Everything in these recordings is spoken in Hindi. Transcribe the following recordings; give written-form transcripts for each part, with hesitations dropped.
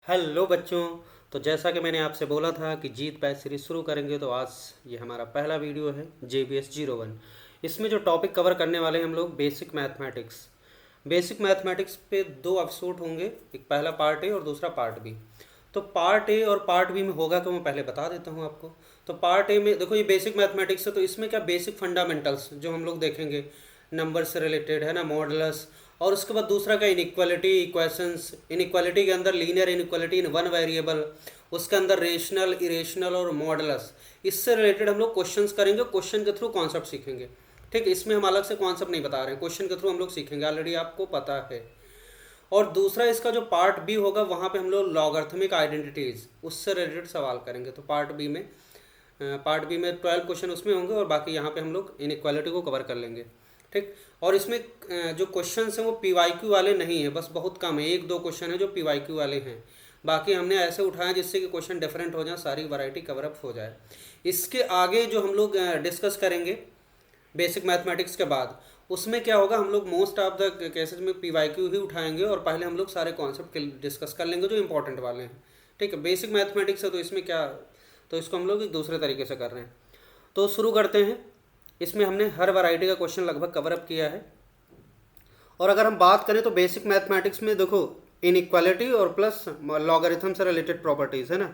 हेलो बच्चों। तो जैसा कि मैंने आपसे बोला था कि जीत बैच सीरीज शुरू करेंगे, तो आज ये हमारा पहला वीडियो है JBS 01। इसमें जो टॉपिक कवर करने वाले हैं हम लोग बेसिक मैथमेटिक्स। बेसिक मैथमेटिक्स पे दो एपिसोड होंगे, एक पहला पार्ट ए और दूसरा पार्ट बी। तो पार्ट ए और पार्ट बी में होगा तो मैं पहले बता देता हूँ आपको। तो पार्ट ए में देखो, ये बेसिक मैथमेटिक्स है, तो इसमें क्या बेसिक फंडामेंटल्स जो हम लोग देखेंगे, नंबर से रिलेटेड है ना, मॉडुलस। और उसके बाद दूसरा का इनइक्वालिटी इक्वेशंस, इनइक्वालिटी के अंदर linear inequality in one variable, उसके अंदर रेशनल इरेशनल और मॉडुलस। इससे रिलेटेड हम लोग क्वेश्चंस करेंगे, क्वेश्चन के थ्रू कॉन्सेप्ट सीखेंगे। ठीक, इसमें हम अलग से कॉन्सेप्ट नहीं बता रहे हैं, क्वेश्चन के थ्रू हम लोग सीखेंगे, ऑलरेडी आपको पता है। और दूसरा इसका जो पार्ट बी होगा, वहाँ पे हम लोग लॉगरिथमिक आइडेंटिटीज उससे रिलेटेड सवाल करेंगे। तो पार्ट बी में 12 क्वेश्चन उसमें होंगे और बाकी यहाँ पे हम लोग इनइक्वालिटी को कवर कर लेंगे। ठीक, और इसमें जो क्वेश्चन हैं वो PYQ वाले नहीं है, बस बहुत कम है, एक दो क्वेश्चन है जो PYQ वाले हैं। बाकी हमने ऐसे उठाए जिससे कि क्वेश्चन डिफरेंट हो जाए, सारी वैरायटी कवरअप हो जाए। इसके आगे जो हम लोग डिस्कस करेंगे बेसिक मैथमेटिक्स के बाद, उसमें क्या होगा, हम लोग मोस्ट ऑफ द केसेस में PYQ ही उठाएंगे और पहले हम लोग सारे कॉन्सेप्ट डिस्कस कर लेंगे जो इंपॉर्टेंट वाले हैं। ठीक है, बेसिक मैथमेटिक्स है तो इसमें क्या, तो इसको हम लोग एक दूसरे तरीके से कर रहे हैं। तो शुरू करते हैं। इसमें हमने हर वैरायटी का क्वेश्चन लगभग कवर अप किया है। और अगर हम बात करें तो बेसिक मैथमेटिक्स में देखो, इनइक्वालिटी और प्लस लॉगरिथम से रिलेटेड प्रॉपर्टीज़ है ना।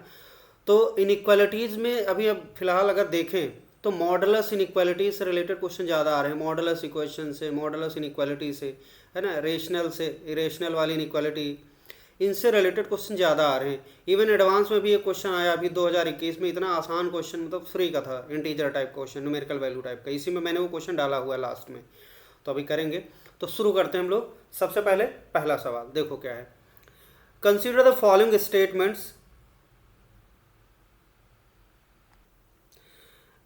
तो इनइक्वालिटीज़ में अभी अब फिलहाल अगर देखें तो मॉडुलस इनइक्वालिटी से रिलेटेड क्वेश्चन ज़्यादा आ रहे हैं, मॉडुलस इक्वेशन से, मॉडुलस इनइक्वालिटी से, है ना, रेशनल से इरेशनल वाली इनइक्वालिटी, इनसे रिलेटेड क्वेश्चन ज़्यादा आ रहे हैं। इवन एडवांस में भी एक क्वेश्चन आया अभी 2021 में, इतना आसान क्वेश्चन, मतलब फ्री का था, integer type question, numerical value type का, इसी में मैंने वो क्वेश्चन डाला हुआ है लास्ट में। तो अभी करेंगे। तो शुरू करते हैं हम लोग। सबसे पहले पहला सवाल देखो क्या है। Consider the following statements,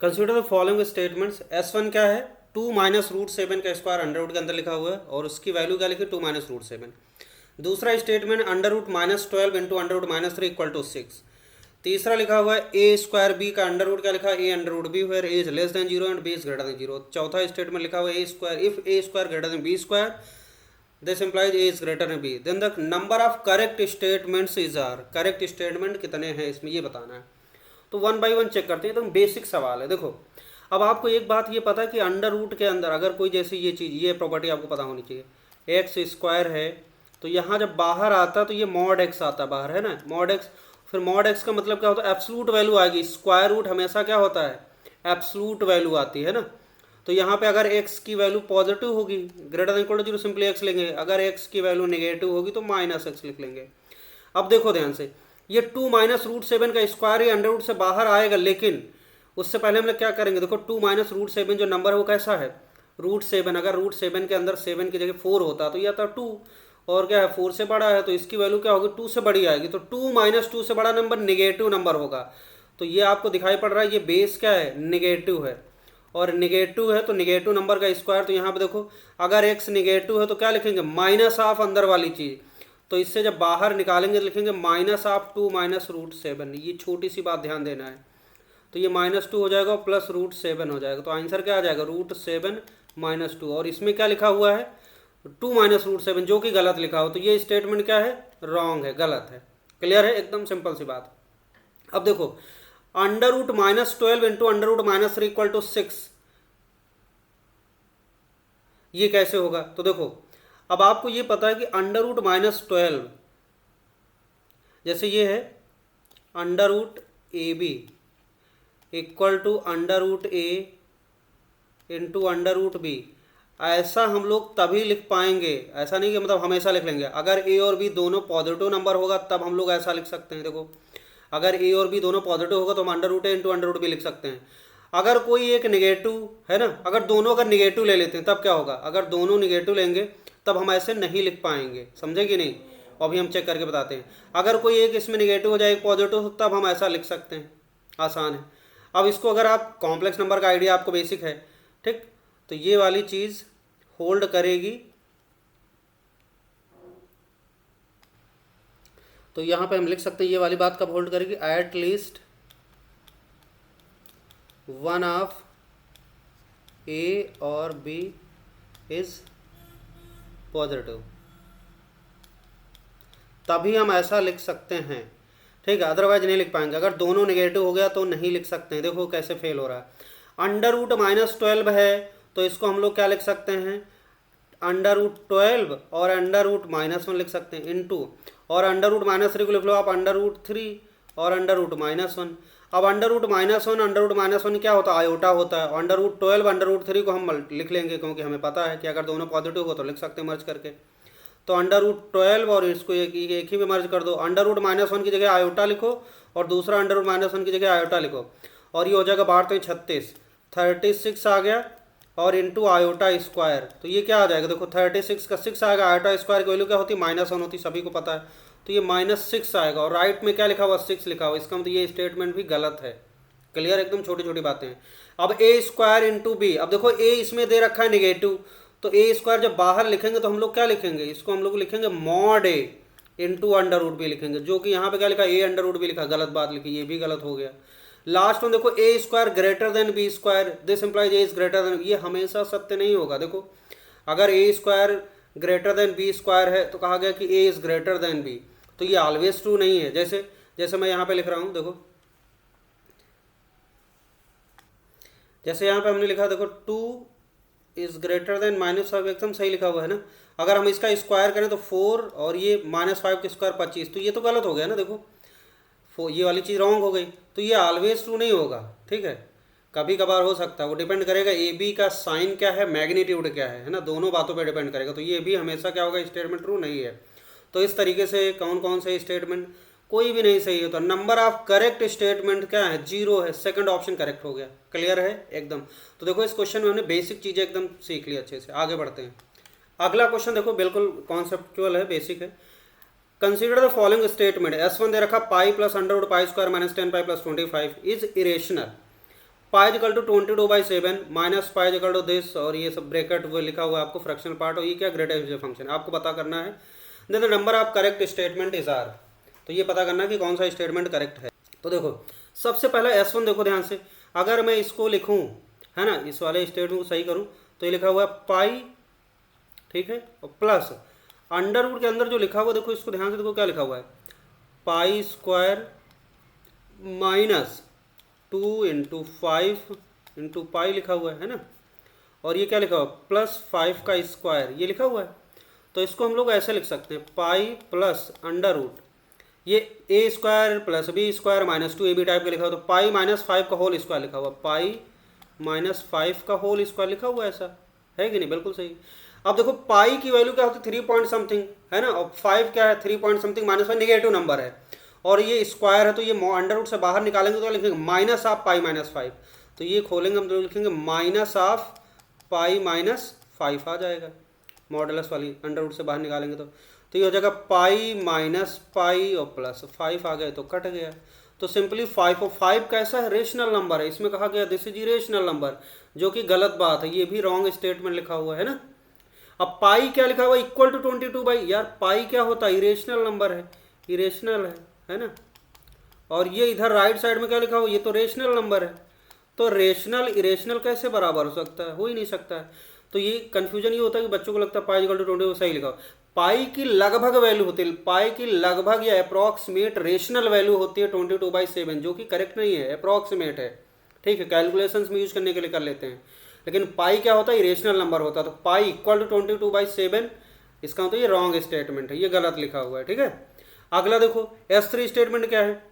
consider the following statements. S1 क्या है, 2 माइनस रूट 7 का स्क्वायर अंडर रूट के अंदर लिखा हुआ है और उसकी वैल्यू क्या लिखी, 2 माइनस रूट 7। दूसरा statement under root -12 into under root -3 equal to 6। तीसरा लिखा हुआ है ए स्क्वायर बी का अंडर रूट क्या लिखा है, a under root b, where a is less than 0 and b is greater than 0। चौथा स्टेटमेंट लिखा हुआ है a square, if a square greater than b square this implies a is greater than b, then the number of correct statements is are. Correct statement कितने हैं इसमें ये बताना है। तो वन बाई वन चेक करते हैं। एकदम बेसिक सवाल है। देखो, अब आपको एक बात ये पता है कि अंडर रूट के अंदर अगर कोई जैसे ये चीज़, ये प्रॉपर्टी आपको पता होनी चाहिए, एक्स स्क्वायर है तो यहाँ जब बाहर आता तो ये मॉड एक्स आता बाहर, है ना, मॉड एक्स। फिर मॉड एक्स का मतलब क्या होता है, एब्सलूट वैल्यू आएगी। स्क्वायर रूट हमेशा क्या होता है, एब्सलूट वैल्यू आती है ना। तो यहाँ पे अगर एक्स की वैल्यू पॉजिटिव होगी, greater than equal to 0, simply x लेंगे। अगर एक्स की वैल्यू नेगेटिव होगी तो माइनस एक्स लिख लेंगे। अब देखो ध्यान से, ये 2 माइनस रूट 7 का स्क्वायर ही अंडर रूट से बाहर आएगा, लेकिन उससे पहले हम लोग क्या करेंगे, देखो 2 माइनस रूट 7 जो नंबर है वो कैसा है, रूट 7। अगर रूट 7 के अंदर 7 की जगह 4 होता तो यह था 2, और क्या है 4 से बड़ा है तो इसकी वैल्यू क्या होगी, 2 से बड़ी आएगी। तो 2 माइनस 2 से बड़ा नंबर निगेटिव नंबर होगा। तो ये आपको दिखाई पड़ रहा है, ये बेस क्या है, निगेटिव है। और निगेटिव है तो निगेटिव नंबर का स्क्वायर, तो यहाँ पे देखो अगर एक्स निगेटिव है तो क्या लिखेंगे, माइनस ऑफ अंदर वाली चीज़। तो इससे जब बाहर निकालेंगे तो लिखेंगे माइनस ऑफ 2 माइनस रूट 7। ये छोटी सी बात ध्यान देना है। तो ये -2 हो जाएगा प्लस रूट 7 हो जाएगा। तो आंसर क्या आ जाएगा, रूट 7 माइनस 2। और इसमें क्या लिखा हुआ है, 2 माइनस रूट 7, जो कि गलत लिखा हो। तो ये स्टेटमेंट क्या है, रॉन्ग है, गलत है। क्लियर है, एकदम सिंपल सी बात। अब देखो, under root -12 into under root -3 equal to 6, ये कैसे होगा। तो देखो, अब आपको ये पता है कि अंडर रूट -12, जैसे ये है under root AB equal to under root A into under root B, ऐसा हम लोग तभी लिख पाएंगे। ऐसा नहीं कि मतलब हमेशा लिख लेंगे, अगर A और B दोनों पॉजिटिव नंबर होगा तब हम लोग ऐसा लिख सकते हैं। देखो, अगर A और B दोनों पॉजिटिव होगा तो हम under root A into under root B लिख सकते हैं। अगर कोई एक निगेटिव है ना, अगर निगेटिव ले लेते हैं तब क्या होगा, अगर दोनों निगेटिव लेंगे तब हम ऐसे नहीं लिख पाएंगे, समझे कि नहीं। अभी हम चेक करके बताते हैं। अगर कोई एक इसमें निगेटिव हो जाए, एक पॉजिटिव, तब हम ऐसा लिख सकते हैं, आसान है। अब इसको अगर आप कॉम्प्लेक्स नंबर का आइडिया आपको बेसिक है, ठीक, तो ये वाली चीज़ होल्ड करेगी। तो यहाँ पे हम लिख सकते हैं ये वाली बात कब होल्ड करेगी, एट लीस्ट वन ऑफ ए और बी इज पॉजिटिव। तभी हम ऐसा लिख सकते हैं, ठीक है, अदरवाइज नहीं लिख पाएंगे। अगर दोनों नेगेटिव हो गया तो नहीं लिख सकते हैं। देखो कैसे फेल हो रहा है। अंडर रूट -12 है तो इसको हम लोग क्या लिख सकते हैं, अंडर रूट 12 और अंडर रूट -1 लिख सकते हैं इनटू, और अंडर रूट -3 को लिख लो आप अंडर रूट 3 और अंडर रूट -1। अब अंडर रूट -1 अंडर रूट -1 क्या होता है, आयोटा होता है। अंडर रूट 12 अंडर रूट 3 को हम लिख लेंगे क्योंकि हमें पता है कि अगर दोनों पॉजिटिव हो तो लिख सकते हैं मर्ज करके। तो अंडर रूट 12 और इसको एक ही में मर्ज कर दो। अंडर रूट -1 की जगह आयोटा लिखो और दूसरा अंडर रूट -1 की जगह आयोटा लिखो, और ये हो जाएगा 36 आ गया, और इंटू आयोटा स्क्वायर। तो ये क्या आ जाएगा, देखो 36 का 6 आएगा, आयोटा स्क्वायर की वैल्यू क्या होती है, -1 होती, सभी को पता है। तो ये -6 आएगा, और राइट में क्या लिखा हुआ, 6 लिखा हुआ। इसका मतलब ये स्टेटमेंट भी गलत है। क्लियर, एकदम छोटी छोटी बातें हैं। अब ए स्क्वायर इंटू बी, अब देखो ए इसमें दे रखा है नेगेटिव, तो ए स्क्वायर जब बाहर लिखेंगे तो हम लोग क्या लिखेंगे, इसको हम लोग लिखेंगे मॉड ए इंटू अंडर रूट बी लिखेंगे, जो कि यहाँ पे क्या लिखा, ए अंडर रूट बी लिखा, गलत बात लिखी, ये भी गलत हो गया। लास्ट में देखो a square greater than b square, this implies a is greater than, ये हमेशा सत्य नहीं होगा। देखो अगर a square greater than b square है तो कहा गया कि a is greater than b, तो ये ऑलवेज ट्रू नहीं है। जैसे मैं यहाँ पे लिख रहा हूँ, देखो जैसे यहाँ पे हमने लिखा, देखो 2 इज ग्रेटर देन -5, एकदम सही लिखा हुआ है ना। अगर हम इसका स्क्वायर करें तो 4 और ये -5 का स्क्वायर 25, तो ये तो गलत हो गया ना। देखो ये वाली चीज़ रॉन्ग हो गई, तो ये ऑलवेज ट्रू नहीं होगा, ठीक है, कभी कभार हो सकता है। वो डिपेंड करेगा ए बी का साइन क्या है, मैग्नीट्यूड क्या है ना, दोनों बातों पे डिपेंड करेगा। तो ये भी हमेशा क्या होगा, स्टेटमेंट ट्रू नहीं है। तो इस तरीके से कौन कौन से स्टेटमेंट, कोई भी नहीं सही होता। नंबर ऑफ करेक्ट स्टेटमेंट क्या है, 0 है, सेकंड ऑप्शन करेक्ट हो गया। क्लियर है एकदम। तो देखो इस क्वेश्चन में हमने बेसिक चीज़ें एकदम सीख ली अच्छे से। आगे बढ़ते हैं। अगला क्वेश्चन देखो बिल्कुल कॉन्सेप्चुअल है, बेसिक है। Consider the following statement, S1 दे रखा pi plus under root pi square minus 10 pi plus 25 is irrational, pi equal to 22/7 minus pi equal to this, और ये सब ब्रैकेट वो लिखा हुआ है आपको फ्रैक्शनल पार्ट, और ये क्या ग्रेटेड फंक्शन है आपको पता करना है। Then the number of correct statement is are, तो ये पता करना है कि कौन सा स्टेटमेंट करेक्ट है। तो देखो सबसे पहला S1 देखो ध्यान से, अगर मैं इसको लिखूं है ना, इस वाले स्टेटमेंट को सही करूं तो ये लिखा हुआ है पाई, ठीक है, और प्लस अंडर रूट के अंदर जो लिखा हुआ, देखो इसको ध्यान से देखो क्या लिखा हुआ है, पाई square minus 2 into 5 into pi लिखा हुआ है ना, और ये क्या लिखा हुआ प्लस 5 का स्क्वायर, ये लिखा हुआ है। तो इसको हम लोग ऐसे लिख सकते हैं, पाई प्लस अंडर रूट, ये a square plus b square minus 2 a b type का लिखा हुआ, तो पाई -5 का होल स्क्वायर लिखा हुआ, पाई -5 का होल स्क्वायर लिखा हुआ, ऐसा है कि नहीं, बिल्कुल सही। अब देखो पाई की वैल्यू क्या होती है 3 पॉइंट समथिंग है ना, और 5 क्या है 3 पॉइंट समथिंग, -5 नेगेटिव नंबर है, और ये स्क्वायर है, तो ये अंडर रूट से बाहर निकालेंगे तो लिखेंगे माइनस ऑफ पाई -5, तो ये खोलेंगे हम तो लिखेंगे माइनस ऑफ पाई -5 आ जाएगा, मॉडुलस वाली अंडर रूट से बाहर निकालेंगे तो ये हो जाएगा पाई माइनस पाई और प्लस 5 आ गए तो कट गया। तो सिंपली 5, और 5 कैसा है, रेशनल नंबर है, इसमें कहा गया दिस इज इरेशनल नंबर, जो कि गलत बात है, ये भी रॉन्ग स्टेटमेंट लिखा हुआ है ना। अब पाई क्या लिखा हुआ, इक्वल टू 22, यार पाई क्या होता है, इरेशनल नंबर है, इरेशनल है ना, और ये इधर राइट साइड में क्या लिखा हुआ, ये तो रेशनल नंबर है, तो रेशनल इरेशनल कैसे बराबर हो सकता है, हो ही नहीं सकता है। तो ये कंफ्यूजन ये होता है कि बच्चों को लगता है पाई इक्वल टू 22 सही लिखा हो, पाई की लगभग वैल्यू होती है, पाई की लगभग या अप्रॉक्सीमेट रेशनल वैल्यू होती है 22/7, जो कि करेक्ट नहीं है, अप्रॉक्सीमेट है, ठीक है, कैलकुलेशंस में यूज करने के लिए कर लेते हैं। लेकिन पाई क्या होता है, इरेशनल नंबर होता है, तो पाई इक्वल टू 22/7, इसका मतलब ये रॉन्ग स्टेटमेंट है, ये गलत लिखा हुआ है, ठीक है। अगला देखो S3 स्टेटमेंट क्या है,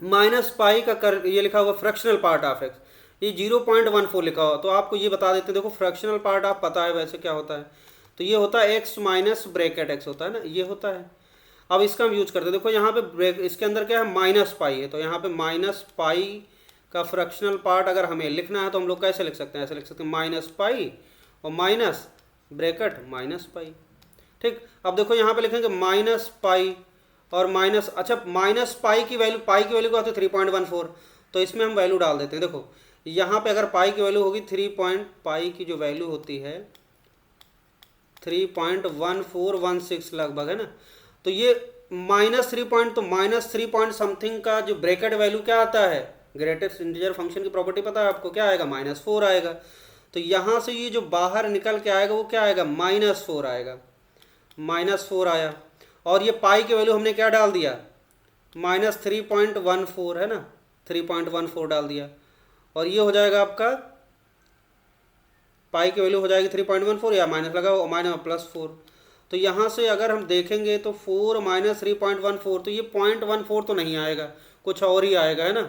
माइनस पाई का ये लिखा हुआ फ्रैक्शनल पार्ट ऑफ एक्स, ये 0.14 लिखा हुआ, तो आपको ये बता देते हैं, देखो फ्रैक्शनल पार्ट आप पता है वैसे क्या होता है, तो ये होता है एक्स माइनस ब्रैकेट एक्स होता है ना, ये होता है। अब इसका हम यूज करते हैं, देखो यहाँ पे इसके अंदर क्या है माइनस पाई है, तो यहाँ पे माइनस पाई का फ्रैक्शनल पार्ट अगर हमें लिखना है तो हम लोग कैसे लिख सकते हैं, ऐसे लिख सकते हैं माइनस पाई और माइनस ब्रैकेट माइनस पाई, ठीक। अब देखो यहाँ पे लिखेंगे माइनस पाई और माइनस, अच्छा माइनस पाई की वैल्यू क्या होती है 3.14, तो इसमें हम वैल्यू डाल देते हैं। देखो यहाँ पे अगर पाई की वैल्यू होगी पाई की जो वैल्यू होती है 3.1416 लगभग है ना, तो ये -3 तो -3 पॉइंट समथिंग का जो ब्रैकेट वैल्यू क्या आता है, ग्रेटेस्ट इंटीजर फंक्शन की प्रॉपर्टी पता है आपको, क्या आएगा -4 आएगा, तो यहाँ से ये जो बाहर निकल के आएगा वो क्या आएगा -4 आएगा, -4 आया, और ये पाई की वैल्यू हमने क्या डाल दिया, -3.14 है ना, 3.14 डाल दिया। और ये हो जाएगा आपका पाई की वैल्यू हो जाएगी 3.14 या माइनस लगाओ +4। तो यहाँ से अगर हम देखेंगे तो 4 - 3.14, तो ये 0.14 तो नहीं आएगा, कुछ और ही आएगा, है ना।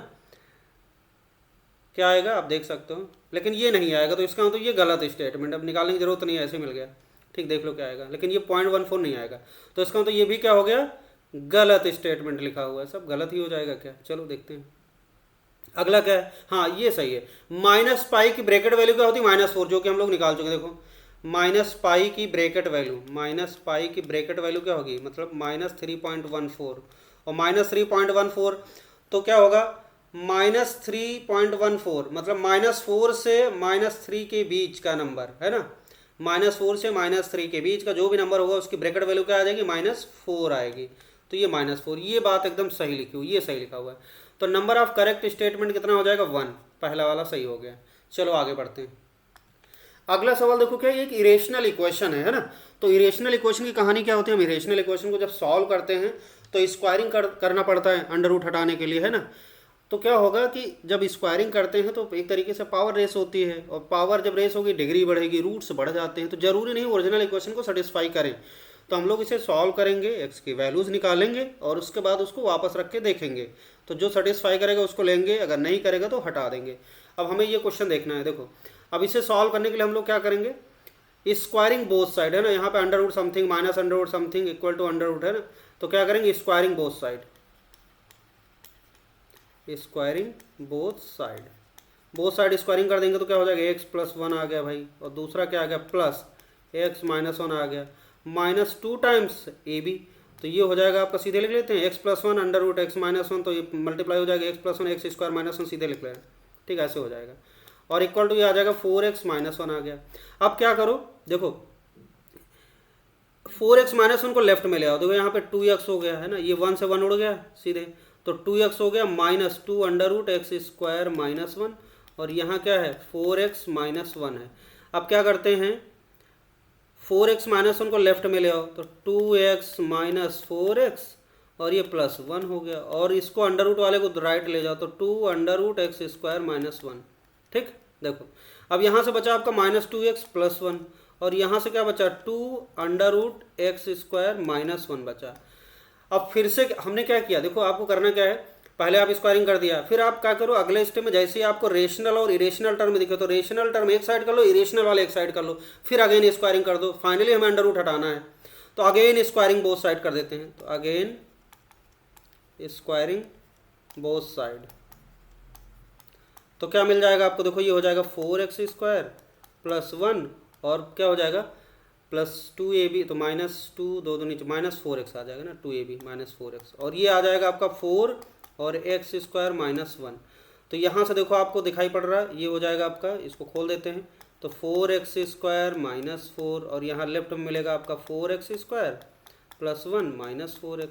क्या आएगा आप देख सकते हो, लेकिन ये नहीं आएगा, तो इसका मतलब ये गलत स्टेटमेंट, अब निकालने की जरूरत नहीं है, ऐसे मिल गया। ठीक, देख लो क्या आएगा, लेकिन ये 0.14 नहीं आएगा, तो इसका मतलब ये भी क्या हो गया, गलत स्टेटमेंट लिखा हुआ है, सब गलत ही हो जाएगा क्या। चलो देखते हैं अगला क्या है। हाँ ये सही है, -पाई की ब्रैकेट वैल्यू क्या होती है, -4, जो कि हम लोग निकाल चुके हैं। देखो -पाई की ब्रैकेट वैल्यू, -पाई की ब्रैकेट वैल्यू क्या होगी, मतलब -3.14 और -3.14, तो क्या होगा -3.14 मतलब -4 से -3 के बीच का नंबर, है ना। -4 से -3 के बीच का जो भी नंबर होगा उसकी ब्रैकेट वैल्यू क्या आ जाएगी, -4 आएगी। तो ये -4, ये बात एकदम सही लिखी हुई, ये सही लिखा हुआ है। तो नंबर ऑफ करेक्ट स्टेटमेंट कितना हो जाएगा, 1, पहला वाला सही हो गया। चलो आगे बढ़ते हैं। अगला सवाल देखो क्या, एक इरेशनल इक्वेशन है ना। तो इरेशनल इक्वेशन की कहानी क्या होती है, हम इरेशनल इक्वेशन को जब सॉल्व करते हैं तो स्क्वायरिंग करना पड़ता है अंडर रूट हटाने के लिए, है ना। तो क्या होगा कि जब स्क्वायरिंग करते हैं तो एक तरीके से पावर रेस होती है, और पावर जब रेस होगी डिग्री बढ़ेगी, रूट्स बढ़ जाते हैं, तो जरूरी नहीं ओरिजिनल इक्वेशन को सेटिस्फाई करें। तो हम लोग इसे सॉल्व करेंगे, एक्स की वैल्यूज़ निकालेंगे और उसके बाद उसको वापस रख के देखेंगे। तो जो सेटिस्फाई करेगा उसको लेंगे, अगर नहीं करेगा तो हटा देंगे। अब हमें ये क्वेश्चन देखना है। देखो अब इसे सॉल्व करने के लिए हम लोग क्या करेंगे, स्क्वायरिंग बोथ साइड, है ना। यहाँ पे under root something minus under root something equal to under root, है ना। तो क्या करेंगे, squaring both side, squaring both side squaring कर देंगे तो क्या हो जाएगा, x+1 आ गया भाई, और दूसरा क्या आ गया, +x-1 आ गया, -2 टाइम्स AB। तो ये हो जाएगा आपका, सीधे लिख लेते हैं, x+1 अंडर रूट x-1, तो ये मल्टीप्लाई हो जाएगा x+1 x² -1, सीधे लिख लें। ठीक, ऐसे हो जाएगा। और इक्वल टू ये आ जाएगा 4x-1 आ गया। अब क्या करो, देखो 4x-1 को लेफ्ट में ले आओ। देखो यहाँ पे 2x हो गया, है ना, ये 1 से 1 उड़ गया सीधे, तो 2x हो गया, -2 अंडर रूट x² -1, और यहाँ क्या है 4x-1 है। अब क्या करते हैं, 4x-1 को लेफ्ट में ले आओ, तो 2x - 4x और ये +1 हो गया, और इसको अंडर रूट वाले को राइट ले जाओ, तो 2 अंडर रूट x² -1। ठीक, देखो अब यहाँ से बचा आपका -2x +1, और यहाँ से क्या बचा, 2 अंडर रूट x² -1 बचा। अब फिर से हमने क्या किया, देखो आपको करना क्या है, पहले आप स्क्वायरिंग कर दिया, फिर आप क्या करो, अगले स्टेप में जैसे ही आपको रेशनल और इरेशनल टर्म दिखे तो रेशनल टर्म एक साइड कर लो, इरेशनल वाले एक साइड कर लो, फिर अगेन स्क्वायरिंग कर दो। फाइनली हमें अंडर रूट हटाना है, तो अगेन स्क्वायरिंग बोथ साइड कर देते हैं। तो अगेन स्क्वायरिंग बोथ साइड, तो क्या मिल जाएगा आपको, देखो ये हो जाएगा 4x² +1 और क्या हो जाएगा +2ab, तो -2 दो नीचे -4x आ जाएगा ना, 2ab -4x, और ये आ जाएगा आपका 4 और x² -1। तो यहाँ से देखो आपको दिखाई पड़ रहा है, ये हो जाएगा आपका, इसको खोल देते हैं, तो 4x² -4, और यहाँ लेफ्ट में मिलेगा आपका 4x² +1 -4x।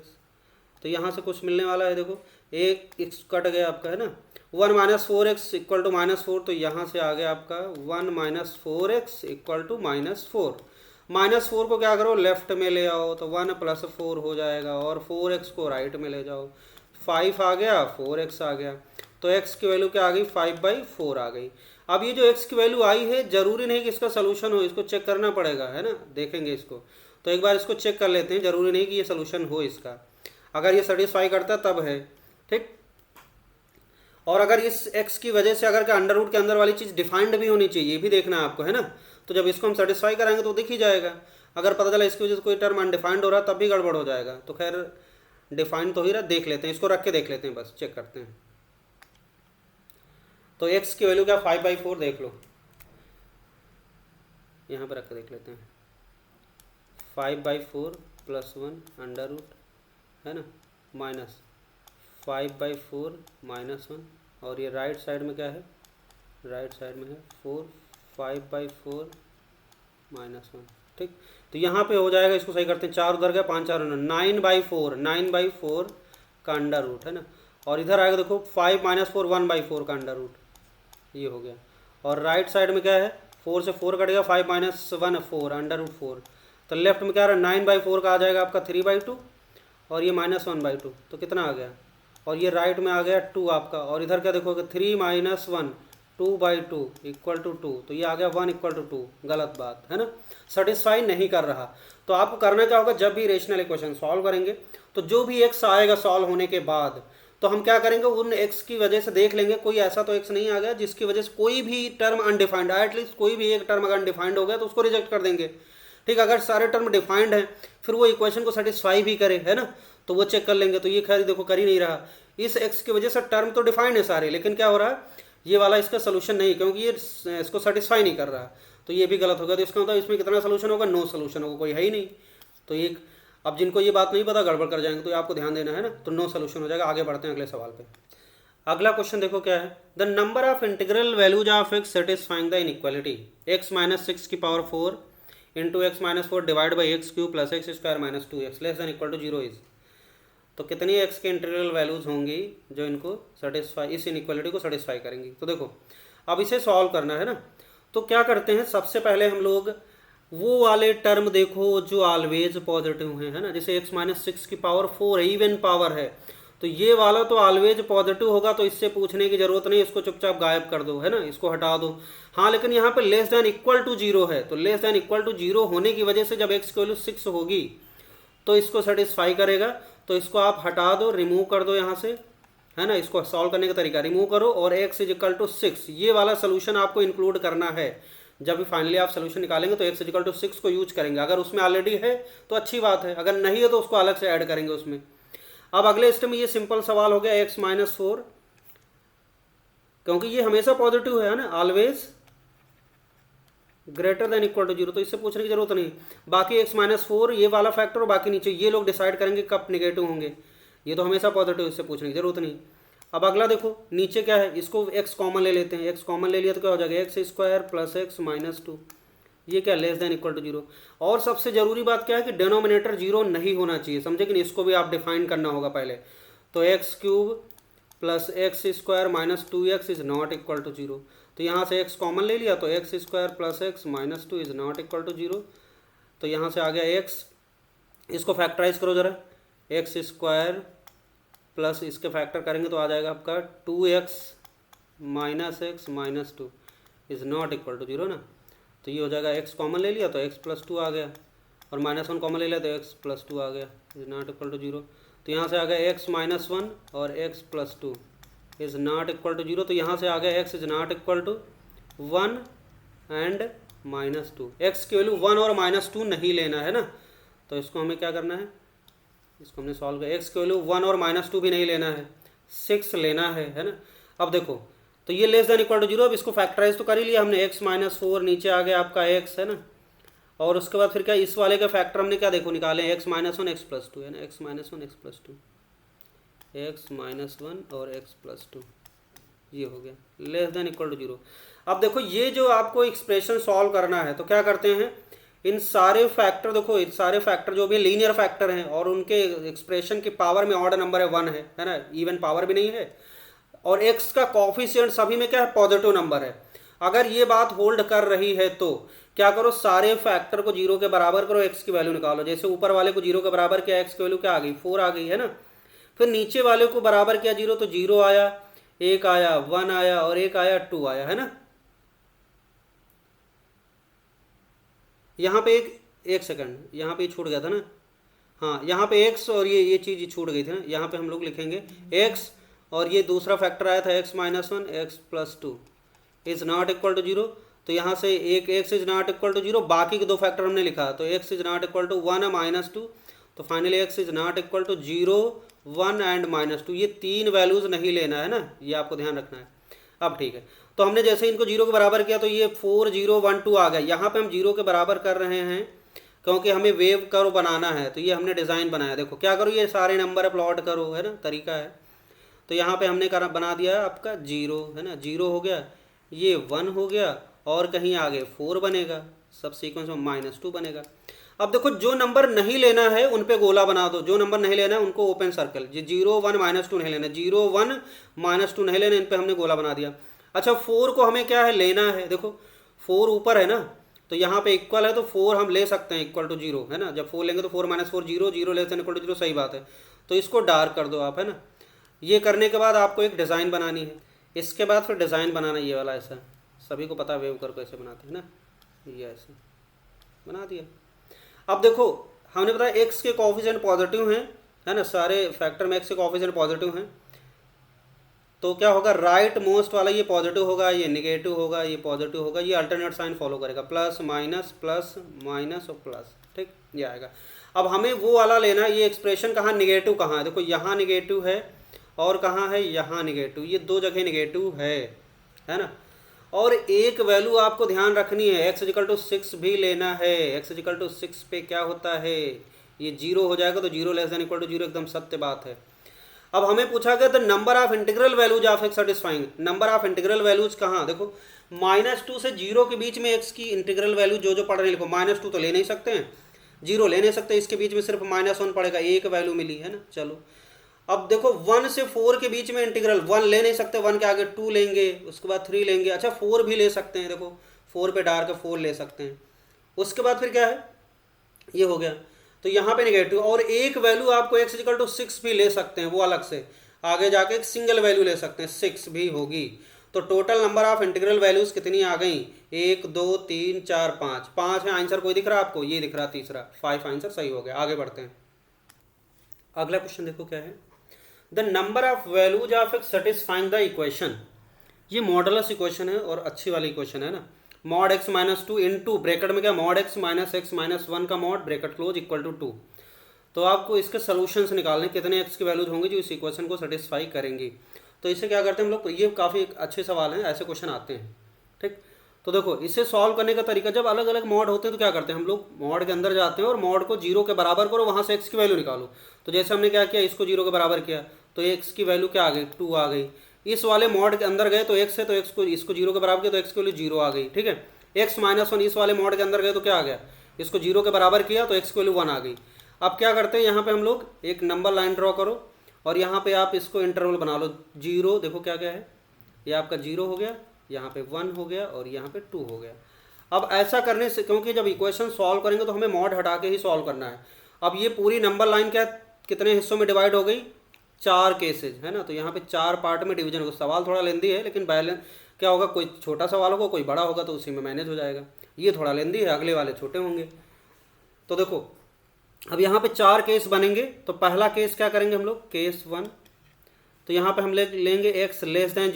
तो यहाँ से कुछ मिलने वाला है, देखो एक x कट गया आपका, है ना, 1 - 4x इक्वल टू -4, तो यहाँ से आ गया आपका 1 - 4x इक्वल टू -4। -4 को क्या करो, लेफ्ट में ले आओ, तो 1 + 4 हो जाएगा, और 4x को राइट में ले जाओ, 5 आ गया, 4x आ गया, तो x की वैल्यू क्या आ गई, 5/4 आ गई। अब ये जो x की वैल्यू आई है, जरूरी नहीं कि इसका सोल्यूशन हो, इसको चेक करना पड़ेगा, है ना, देखेंगे इसको। तो एक बार इसको चेक कर लेते हैं, जरूरी नहीं कि ये सोल्यूशन हो इसका, अगर ये सेटिस्फाई करता तब है। ठीक, और अगर इस x की वजह से अगर का अंडर रूट के अंदर वाली चीज़ डिफाइंड भी होनी चाहिए, ये भी देखना है आपको, है ना। तो जब इसको हम सेटिस्फाई कराएंगे तो दिख ही जाएगा, अगर पता चला इसकी वजह से कोई टर्म अनडिफाइंड हो रहा है तब भी गड़बड़ हो जाएगा। तो खैर डिफाइंड तो ही रहा, देख लेते हैं, इसको रख के देख लेते हैं, बस चेक करते हैं। तो x की वैल्यू क्या, 5/4 देख लो, यहाँ पर रख के देख लेते हैं, 5/4 +1 अंडर रूट, है ना, -5/4 -1, और ये राइट साइड में क्या है, राइट साइड में है 4, 5/4 -1। ठीक, तो यहाँ पे हो जाएगा, इसको सही करते हैं, 4 उधर गया, 5 4 9/4 का अंडर रूट, है ना, और इधर आएगा देखो 5 - 4 1/4 का अंडर रूट, ये हो गया, और राइट साइड में क्या है, 4 से 4 कट गया, 5 - 1 4 अंडर रूट 4, तो लेफ्ट में क्या रहा, 9/4 का आ जाएगा आपका 3/2, और ये -1/2, तो कितना आ गया, और ये राइट में आ गया 2 आपका, और इधर क्या देखोगे 3 - 1 2/2 इक्वल टू 2, तो ये आ गया 1 इक्वल टू 2। गलत बात है ना, सेटिस्फाई नहीं कर रहा। तो आपको करना क्या होगा, जब भी रेशनल इक्वेशन सॉल्व करेंगे तो जो भी एक्स आएगा सॉल्व होने के बाद, तो हम क्या करेंगे, उन एक्स की वजह से देख लेंगे कोई ऐसा तो एक्स नहीं आ गया जिसकी वजह से कोई भी टर्म अनडिफाइंड है, एटलीस्ट कोई भी एक टर्म अगर अनडिफाइंड हो गया तो उसको रिजेक्ट कर देंगे। ठीक, अगर सारे टर्म डिफाइंड है फिर वो इक्वेशन को सेटिस्फाई भी करे, है ना, तो वो चेक कर लेंगे। तो ये खैर देखो कर ही नहीं रहा, इस एक्स की वजह से टर्म तो डिफाइंड है सारे, लेकिन क्या हो रहा है, ये वाला इसका सोल्यूशन नहीं, क्योंकि ये इसको सेटिस्फाई नहीं कर रहा, तो ये भी गलत होगा। तो इसका मतलब इसमें कितना सोल्यूशन होगा, नो सोल्यूशन होगा, कोई है ही नहीं। तो ये अब जिनको ये बात नहीं पता गड़बड़ कर जाएंगे, तो आपको ध्यान देना है ना, तो नो सोल्यूशन हो जाएगा। आगे बढ़ते हैं अगले सवाल पे। अगला क्वेश्चन देखो क्या है, the number of integral values of x satisfying the inequality x - 6 की power 4 into x - 4 divide by x cube plus x square minus 2x less than equal to 0 is. तो कितनी एक्स के इंटीग्रल वैल्यूज होंगी जो इनको सेटिस्फाई, इस इनइक्वालिटी को सेटिस्फाई करेंगी। तो देखो अब इसे सॉल्व करना है ना, तो क्या करते हैं, सबसे पहले हम लोग वो वाले टर्म देखो जो ऑलवेज पॉजिटिव हैं, है ना, जैसे x - 6 की पावर 4 इवन पावर है, तो ये वाला तो ऑलवेज पॉजिटिव होगा, तो इससे पूछने की जरूरत नहीं, इसको चुपचाप गायब कर दो, है ना, इसको हटा दो। हाँ, लेकिन यहाँ पे लेस देन इक्वल टू 0 है, तो लेस देन इक्वल टू 0 होने की वजह से जब x की वैल्यू 6 होगी तो इसको सेटिस्फाई करेगा। तो इसको आप हटा दो, रिमूव कर दो यहाँ से, है ना, इसको सॉल्व करने का तरीका रिमूव करो, और x = 6 ये वाला सोल्यूशन आपको इंक्लूड करना है। जब भी फाइनली आप सोल्यूशन निकालेंगे तो x = 6 को यूज करेंगे। अगर उसमें ऑलरेडी है तो अच्छी बात है, अगर नहीं है तो उसको अलग से ऐड करेंगे उसमें। अब अगले स्टेप में ये सिंपल सवाल हो गया x - 4, क्योंकि ये हमेशा पॉजिटिव है ना, always greater than equal to 0, तो इससे पूछने की जरूरत नहीं। बाकी x - 4 ये वाला फैक्टर और बाकी नीचे ये लोग डिसाइड करेंगे कब निगेटिव होंगे, ये तो हमेशा पॉजिटिव, इससे पूछने की जरूरत नहीं। अब अगला देखो नीचे क्या है, इसको x कॉमन ले लेते हैं, x कॉमन ले लिया तो क्या हो जाएगा x² प्लस x - 2, ये क्या लेस देन इक्वल टू 0। और सबसे जरूरी बात क्या है कि डिनोमिनेटर 0 नहीं होना चाहिए, समझे कि नहीं, इसको भी आप डिफाइन करना होगा पहले। तो x³ plus x² - 2x is not equal to 0, तो यहाँ से x कॉमन ले लिया तो x² plus x - 2 is not equal to 0। तो यहाँ से आ गया x, इसको फैक्टराइज करो जरा, x² प्लस इसके फैक्टर करेंगे तो आ जाएगा आपका 2x - x - 2 is not equal to 0 ना। तो ये हो जाएगा x कॉमन ले लिया तो x + 2 आ गया, और -1 कॉमन ले लिया तो x + 2 आ गया, इज नॉट इक्वल टू 0। तो यहाँ से आ गया x - 1 और x + 2 is not equal to 0। तो यहाँ से आ गया x is not equal to 1 and -2। x की वैल्यू 1 और -2 नहीं लेना है ना, तो इसको हमें क्या करना है, इसको हमने सॉल्व किया, x की वैल्यू 1 और -2 भी नहीं लेना है, 6 लेना है ना। अब देखो तो ये लेस देन इक्वल टू 0, अब इसको फैक्टराइज तो कर ही लिया हमने, x - 4 नीचे आ गया आपका x, है ना, और उसके बाद फिर क्या, इस वाले का फैक्टर हमने क्या देखो निकाले, x - 1 x + 2, है ना, x - 1 x + 2, x - 1 और x + 2, ये हो गया लेस देन इक्वल टू 0। अब देखो ये जो आपको एक्सप्रेशन सॉल्व करना है तो क्या करते हैं, इन सारे फैक्टर देखो, इन सारे फैक्टर जो भी लीनियर फैक्टर हैं और उनके एक्सप्रेशन की पावर में ऑड नंबर है 1 है ना, इवन पावर भी नहीं है, और x का कॉफिशिएंट सभी में क्या है, पॉजिटिव नंबर है। अगर ये बात होल्ड कर रही है तो क्या करो, सारे फैक्टर को 0 के बराबर करो, x की वैल्यू निकालो। जैसे ऊपर वाले को 0 के बराबर किया, x की वैल्यू क्या आ गई, 4 आ गई, है ना। फिर नीचे वाले को बराबर किया 0 तो 0 आया, 1 आया, 1 आया और 1 आया, 2 आया, है ना। यहाँ पे एक सेकंड, यहाँ पे छूट गया था ना, हाँ यहाँ पे x और ये चीज़ छूट गई थी ना, यहाँ पे हम लोग लिखेंगे x और ये दूसरा फैक्टर आया था x - 1 x + 2 is not equal to 0। तो यहाँ से एक x is not equal to 0, बाकी के दो फैक्टर हमने लिखा, तो x is not equal to 1 - 2, तो finally x is not equal to 0 1 and -2, ये तीन वैल्यूज नहीं लेना है ना, ये आपको ध्यान रखना है। अब ठीक है, तो हमने जैसे इनको 0 के बराबर किया तो ये 4 0 1 2 आ गया। यहाँ पे हम 0 के बराबर कर रहे हैं क्योंकि हमें वेव कर्व बनाना है, तो ये हमने डिज़ाइन बनाया। देखो क्या करो, ये सारे नंबर प्लॉट करो, है ना, तरीका है। तो यहाँ पे हमने बना दिया आपका 0, है ना, 0 हो गया, ये 1 हो गया, और कहीं आगे 4 बनेगा, सब सीक्वेंस में -2 बनेगा। अब देखो जो नंबर नहीं लेना है उन पे गोला बना दो, जो नंबर नहीं लेना है उनको ओपन सर्कल, ये 0 1 -2 नहीं लेना, 0 1 -2 नहीं लेना, इन पे हमने गोला बना दिया। अच्छा 4 को हमें क्या है लेना है, देखो 4 ऊपर है ना, तो यहाँ पे इक्वल है तो 4 हम ले सकते हैं इक्वल टू 0, है ना। जब 4 लेंगे तो 4 - 4 0, 0 लेस देन इक्वल टू 0, सही बात है। तो इसको डार्क कर दो आप, है ना। ये करने के बाद आपको एक डिज़ाइन बनानी है। इसके बाद फिर डिज़ाइन बनाना ये वाला, ऐसा सभी को पता है वेव कर्व कैसे बनाते हैं ना, ये ऐसे बना दिया। अब देखो हमने बताया एक्स के कोफिशिएंट पॉजिटिव हैं, है ना, सारे फैक्टर में एक्स के कोफिशिएंट पॉजिटिव हैं। तो क्या होगा, राइट मोस्ट वाला ये पॉजिटिव होगा, ये निगेटिव होगा, ये पॉजिटिव होगा, ये अल्टरनेट साइन फॉलो करेगा, प्लस माइनस और प्लस, ठीक, ये आएगा। अब हमें वो वाला लेना है, ये एक्सप्रेशन कहाँ निगेटिव कहाँ है, देखो यहाँ निगेटिव है और कहाँ है, यहाँ निगेटिव, ये दो जगह निगेटिव है ना। और एक वैल्यू आपको ध्यान रखनी है, x = 6 भी लेना है। x = 6 पे क्या होता है, ये 0 हो जाएगा, तो 0 लेस देन इक्वल टू 0 एकदम सत्य बात है। अब हमें पूछा गया the number of integral values of x satisfying. Number of integral values कहाँ, देखो -2 से 0 के बीच में एक्स की इंटीग्रल वैल्यू जो पढ़ रहे लिखो। -2 तो ले नहीं सकते हैं, 0 ले नहीं सकते, इसके बीच में सिर्फ -1 पड़ेगा, एक वैल्यू मिली है ना। चलो अब देखो 1 से 4 के बीच में इंटीग्रल, 1 ले नहीं सकते, 1 के आगे 2 लेंगे, उसके बाद 3 लेंगे, अच्छा 4 भी ले सकते हैं, देखो 4 पे डार्क 4 ले सकते हैं। उसके बाद फिर क्या है, ये हो गया, तो यहाँ पे नेगेटिव। और एक वैल्यू आपको x = 6 भी ले सकते हैं, वो अलग से आगे जाके एक सिंगल वैल्यू ले सकते हैं, 6 भी होगी। तो total number of integral values कितनी आ गई, 1 2 3 4 5, 5 है आंसर। कोई दिख रहा है आपको, ये दिख रहा तीसरा, 5 आंसर सही हो गया। आगे बढ़ते हैं, अगला क्वेश्चन देखो क्या है, the number of values of x satisfying the equation. ये मॉडुलस इक्वेशन है और अच्छी वाली इक्वेशन है ना। mod x - 2 इंटू ब्रैकेट में क्या, mod x - x - 1 का mod bracket close equal to 2। तो आपको इसके सोल्यूशंस निकालने, कितने x की वैल्यूज होंगी जो इस इक्वेशन को सेटिस्फाई करेंगी। तो इसे क्या करते हैं हम लोग, ये काफ़ी अच्छे सवाल हैं, ऐसे क्वेश्चन आते हैं, ठीक। तो देखो इसे सॉल्व करने का तरीका, जब अलग अलग मॉड होते हैं तो क्या करते हैं हम लोग, मॉड के अंदर जाते हैं और मॉड को 0 के बराबर करो, वहाँ से x की वैल्यू निकालो। तो जैसे हमने क्या किया, इसको 0 के बराबर किया तो x की वैल्यू क्या आ गई, 2 आ गई। इस वाले मॉड के अंदर गए तो x है, तो x को इसको 0 के बराबर किया तो x की वैल्यू 0 आ गई, ठीक है। x - 1 इस वाले मॉड के अंदर गए तो क्या आ गया, इसको 0 के बराबर किया तो x की वैल्यू 1 आ गई। अब क्या करते हैं, यहाँ पे हम लोग एक नंबर लाइन ड्रॉ करो और यहाँ पे आप इसको इंटरवल बना लो 0, देखो क्या क्या है, ये आपका 0 हो गया, यहाँ पे 1 हो गया और यहाँ पे 2 हो गया। अब ऐसा करने से, क्योंकि जब इक्वेशन सॉल्व करेंगे तो हमें मॉड हटा के ही सॉल्व करना है। अब ये पूरी नंबर लाइन क्या कितने हिस्सों में डिवाइड हो गई, 4 केसेज, है ना। तो यहाँ पे 4 पार्ट में डिवीजन होगा। सवाल थोड़ा लेंदी है लेकिन बैलेंस क्या होगा, कोई छोटा सवाल होगा कोई बड़ा होगा तो उसी में मैनेज हो जाएगा। ये थोड़ा लेंदी है, अगले वाले छोटे होंगे। तो देखो अब यहाँ पे 4 केस बनेंगे। तो पहला केस क्या करेंगे हम लोग, केस 1। तो यहाँ पे हम लेंगे x लेस दैन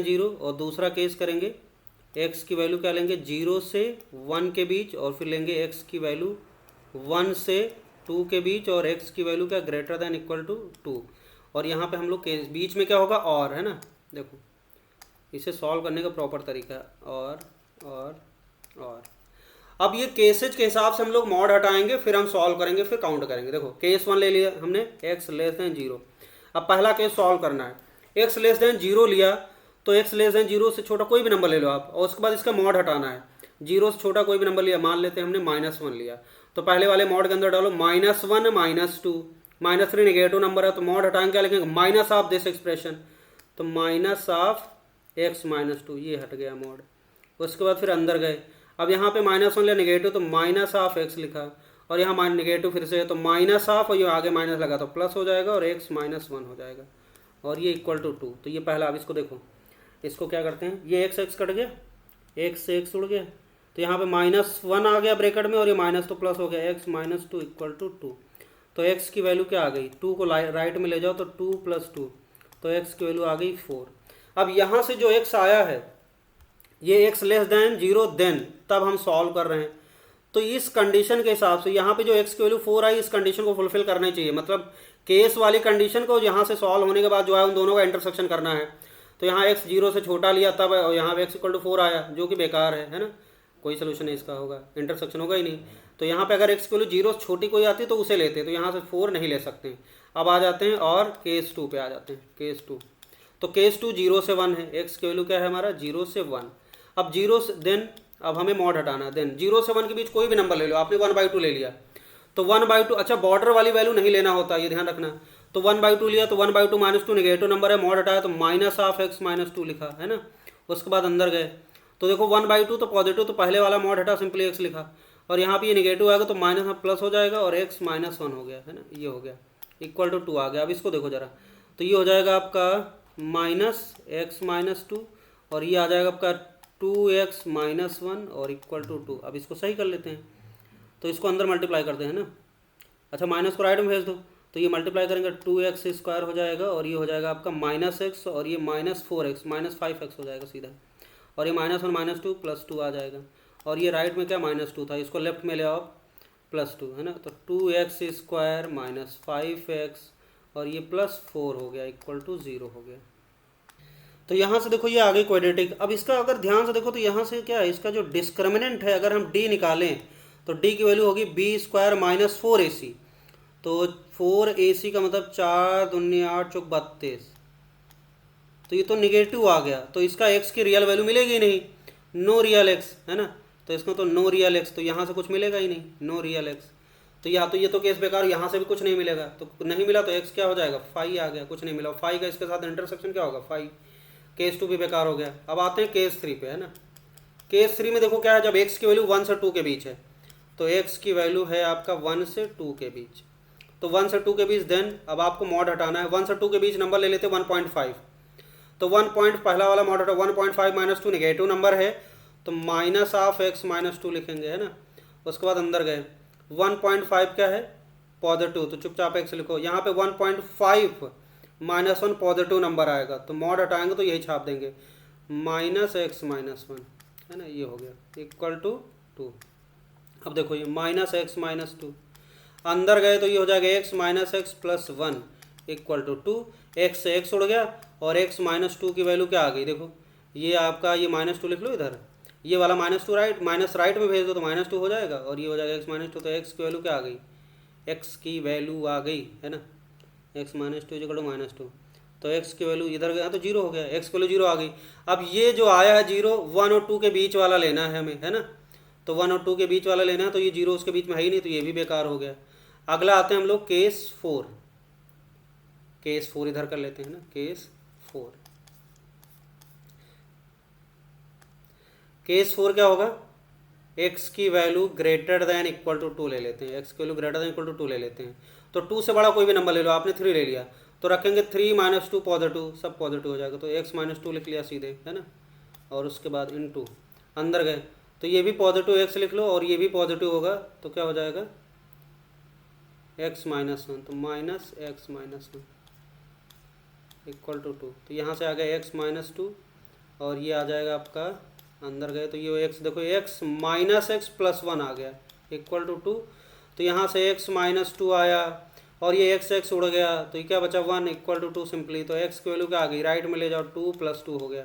0, और दूसरा केस करेंगे x की वैल्यू क्या लेंगे, 0 से 1 के बीच, और फिर लेंगे x की वैल्यू 1 से 2 के बीच, और x की वैल्यू क्या ग्रेटर दैन इक्वल टू 2। और यहाँ पे हम लोग केस बीच में क्या होगा, और, है ना। देखो इसे सॉल्व करने का प्रॉपर तरीका है, और अब ये केसेज के हिसाब से हम लोग मॉड हटाएंगे, फिर हम सॉल्व करेंगे, फिर काउंट करेंगे। देखो केस 1 ले लिया हमने, x लेस दैन 0। अब पहला केस सॉल्व करना है, x लेस दैन 0 लिया तो x लेस दैन 0 से छोटा कोई भी नंबर ले लो आप, और उसके बाद इसका मॉड हटाना है। 0 से छोटा कोई भी नंबर लिया, मान लेते हैं हमने -1 लिया, तो पहले वाले मॉड के अंदर डालो -1 -2 -3 नेगेटिव नंबर है, तो मॉड हटाएंगे क्या लिखेंगे, माइनस ऑफ दिस एक्सप्रेशन, तो माइनस ऑफ x - 2, ये हट गया मॉड। उसके बाद फिर अंदर गए, अब यहाँ पे -1 लिया नेगेटिव, तो माइनस ऑफ x लिखा, और यहाँ नेगेटिव फिर से है तो माइनस ऑफ, और ये आगे माइनस लगा तो प्लस हो जाएगा, और x - 1 हो जाएगा, और ये इक्वल टू 2। तो ये पहला, अब इसको देखो, इसको क्या करते हैं, ये x कट गया, x से x उड़ गया, तो यहाँ पे -1 आ गया ब्रैकेट में, और ये माइनस तो प्लस हो गया, x - 2 इक्वल टू 2। तो x की वैल्यू क्या आ गई, 2 को राइट में ले जाओ तो 2 + 2, तो x की वैल्यू आ गई 4। अब यहाँ से जो x आया है ये x लेस दैन 0 देन, तब हम सॉल्व कर रहे हैं। तो इस कंडीशन के हिसाब से यहाँ पे जो x की वैल्यू 4 आई, इस कंडीशन को फुलफिल करना चाहिए, मतलब केस वाली कंडीशन को यहाँ से सॉल्व होने के बाद जो है उन दोनों का इंटरसेक्शन करना है। तो यहाँ x 0 से छोटा लिया तब, और यहाँ पे x = 4 आया, जो कि बेकार है ना, कोई सोल्यूशन नहीं इसका होगा, इंटरसेक्शन होगा ही नहीं। तो यहाँ पे अगर x की वैल्यू 0 से छोटी कोई आती तो उसे लेते, तो यहाँ से 4 नहीं ले सकते। अब आ जाते हैं और केस 2 पे आ जाते हैं, केस 2। तो केस 2 0 से 1 है, x की वैल्यू क्या है हमारा, 0 से 1। अब 0 से देन, अब हमें मॉड हटाना है, देन 0 से 1 के बीच कोई भी नंबर ले लो, आपने 1/2 ले लिया तो 1/2, अच्छा बॉर्डर वाली वैल्यू नहीं लेना होता, ये ध्यान रखना। तो 1/2 लिया तो 1/2 -2 नेगेटिव नंबर है, मॉड हटाया तो माइनस ऑफ x - 2 लिखा, है ना। उसके बाद अंदर गए तो देखो 1/2 तो पॉजिटिव, तो पहले वाला मॉड हटा, सिंपली एक्स लिखा, और यहाँ पे ये निगेटिव आएगा तो माइनस में प्लस हो जाएगा और x -1 हो गया है ना, ये हो गया इक्वल टू 2 आ गया। अब इसको देखो जरा, तो ये हो जाएगा आपका -(x-2) और ये आ जाएगा आपका 2x - 1 और इक्वल टू 2। अब इसको सही कर लेते हैं, तो इसको अंदर मल्टीप्लाई करते हैं ना, अच्छा माइनस को राइट में भेज दो, तो ये मल्टीप्लाई करेंगे 2x² हो जाएगा और ये हो जाएगा आपका -x और ये -4x -5x हो जाएगा सीधा, और ये -1 -2 +2 आ जाएगा, और ये राइट में क्या -2 था, इसको लेफ्ट में ले आओ +2 है ना, तो 2x² -5x और ये +4 हो गया इक्वल टू 0 हो गया। तो यहाँ से देखो ये आ गई क्वाड्रेटिक। अब इसका अगर ध्यान से देखो तो यहाँ से क्या है, इसका जो डिस्क्रिमिनेंट है अगर हम d निकालें तो d की वैल्यू होगी b² -4ac, तो 4ac का मतलब 4 दूनी 8 चौक 32, तो ये तो निगेटिव आ गया, तो इसका x की रियल वैल्यू मिलेगी नहीं, नो रियल x है ना, तो इसका तो नो रियल x, तो यहाँ से कुछ मिलेगा ही नहीं, नो रियल x, तो या तो ये तो केस बेकार, यहाँ से भी कुछ नहीं मिलेगा, तो नहीं मिला तो x क्या हो जाएगा, फाई आ गया, कुछ नहीं मिला, फाई का इसके साथ इंटरसेक्शन क्या होगा, फाई, केस 2 भी बेकार हो गया। अब आते हैं केस 3 पे है ना, केस 3 में देखो क्या है, जब x की वैल्यू 1 से 2 के बीच है, तो x की वैल्यू है आपका 1 से 2 के बीच, तो 1 से 2 के बीच, देन अब आपको मॉड हटाना है, 1 से 2 के बीच नंबर ले लेते हैं 1.5, तो 1 पॉइंट पहला वाला मॉड हटा, 1.5 - 2 नेगेटिव नंबर है, तो -(x - 2) लिखेंगे है ना, उसके बाद अंदर गए 1.5 क्या है पॉजिटिव, तो चुपचाप x लिखो, यहाँ पे 1.5 -1 पॉजिटिव नंबर आएगा, तो मॉड हटाएंगे तो यही छाप देंगे -(x - 1) है ना, ये हो गया इक्वल टू 2। अब देखो ये -(x - 2) अंदर गए तो ये हो जाएगा x -x + 1 equal to 2, x से x उड़ गया और x -2 की वैल्यू क्या आ गई, देखो ये आपका ये -2 लिख लो इधर, ये वाला -2 राइट, माइनस राइट में भेज दो तो -2 हो जाएगा, और ये हो जाएगा x -2, तो x की वैल्यू क्या आ गई, x की वैल्यू आ गई है ना, x -2 = -2, तो x की वैल्यू इधर गया तो 0 हो गया, x की वैल्यू 0 आ गई। अब ये जो आया है 0, 1 और 2 के बीच वाला लेना है हमें है ना, तो 1 और 2 के बीच वाला लेना है, तो ये 0 उसके बीच में है ही नहीं, तो ये भी बेकार हो गया। अगला आते हैं हम लोग केस 4, केस 4 इधर कर लेते हैं ना, केस 4, केस 4 क्या होगा, x की value greater than equal to 2 ले लेते हैं, x की value greater than equal to 2 ले लेते हैं, तो 2 से बड़ा कोई भी नंबर ले लो, आपने 3 ले लिया, तो रखेंगे 3 - 2 पॉजिटिव, सब पॉजिटिव हो जाएगा, तो x -2 लिख लिया सीधे है ना, और उसके बाद इनटू अंदर गए तो ये भी पॉजिटिव x लिख लो और ये भी पॉजिटिव होगा, तो क्या हो जाएगा x - 1, तो -(x - 1) इक्वल टू 2, तो यहाँ से आ गया x -2 और ये आ जाएगा आपका अंदर गए तो ये x, देखो x -x + 1 आ गया इक्वल टू 2, तो यहाँ से x -2 आया और ये x उड़ गया, तो ये क्या बचा 1 इक्वल टू 2 सिंपली, तो x की वैल्यू क्या आ गई, राइट में ले जाओ 2 + 2 हो गया,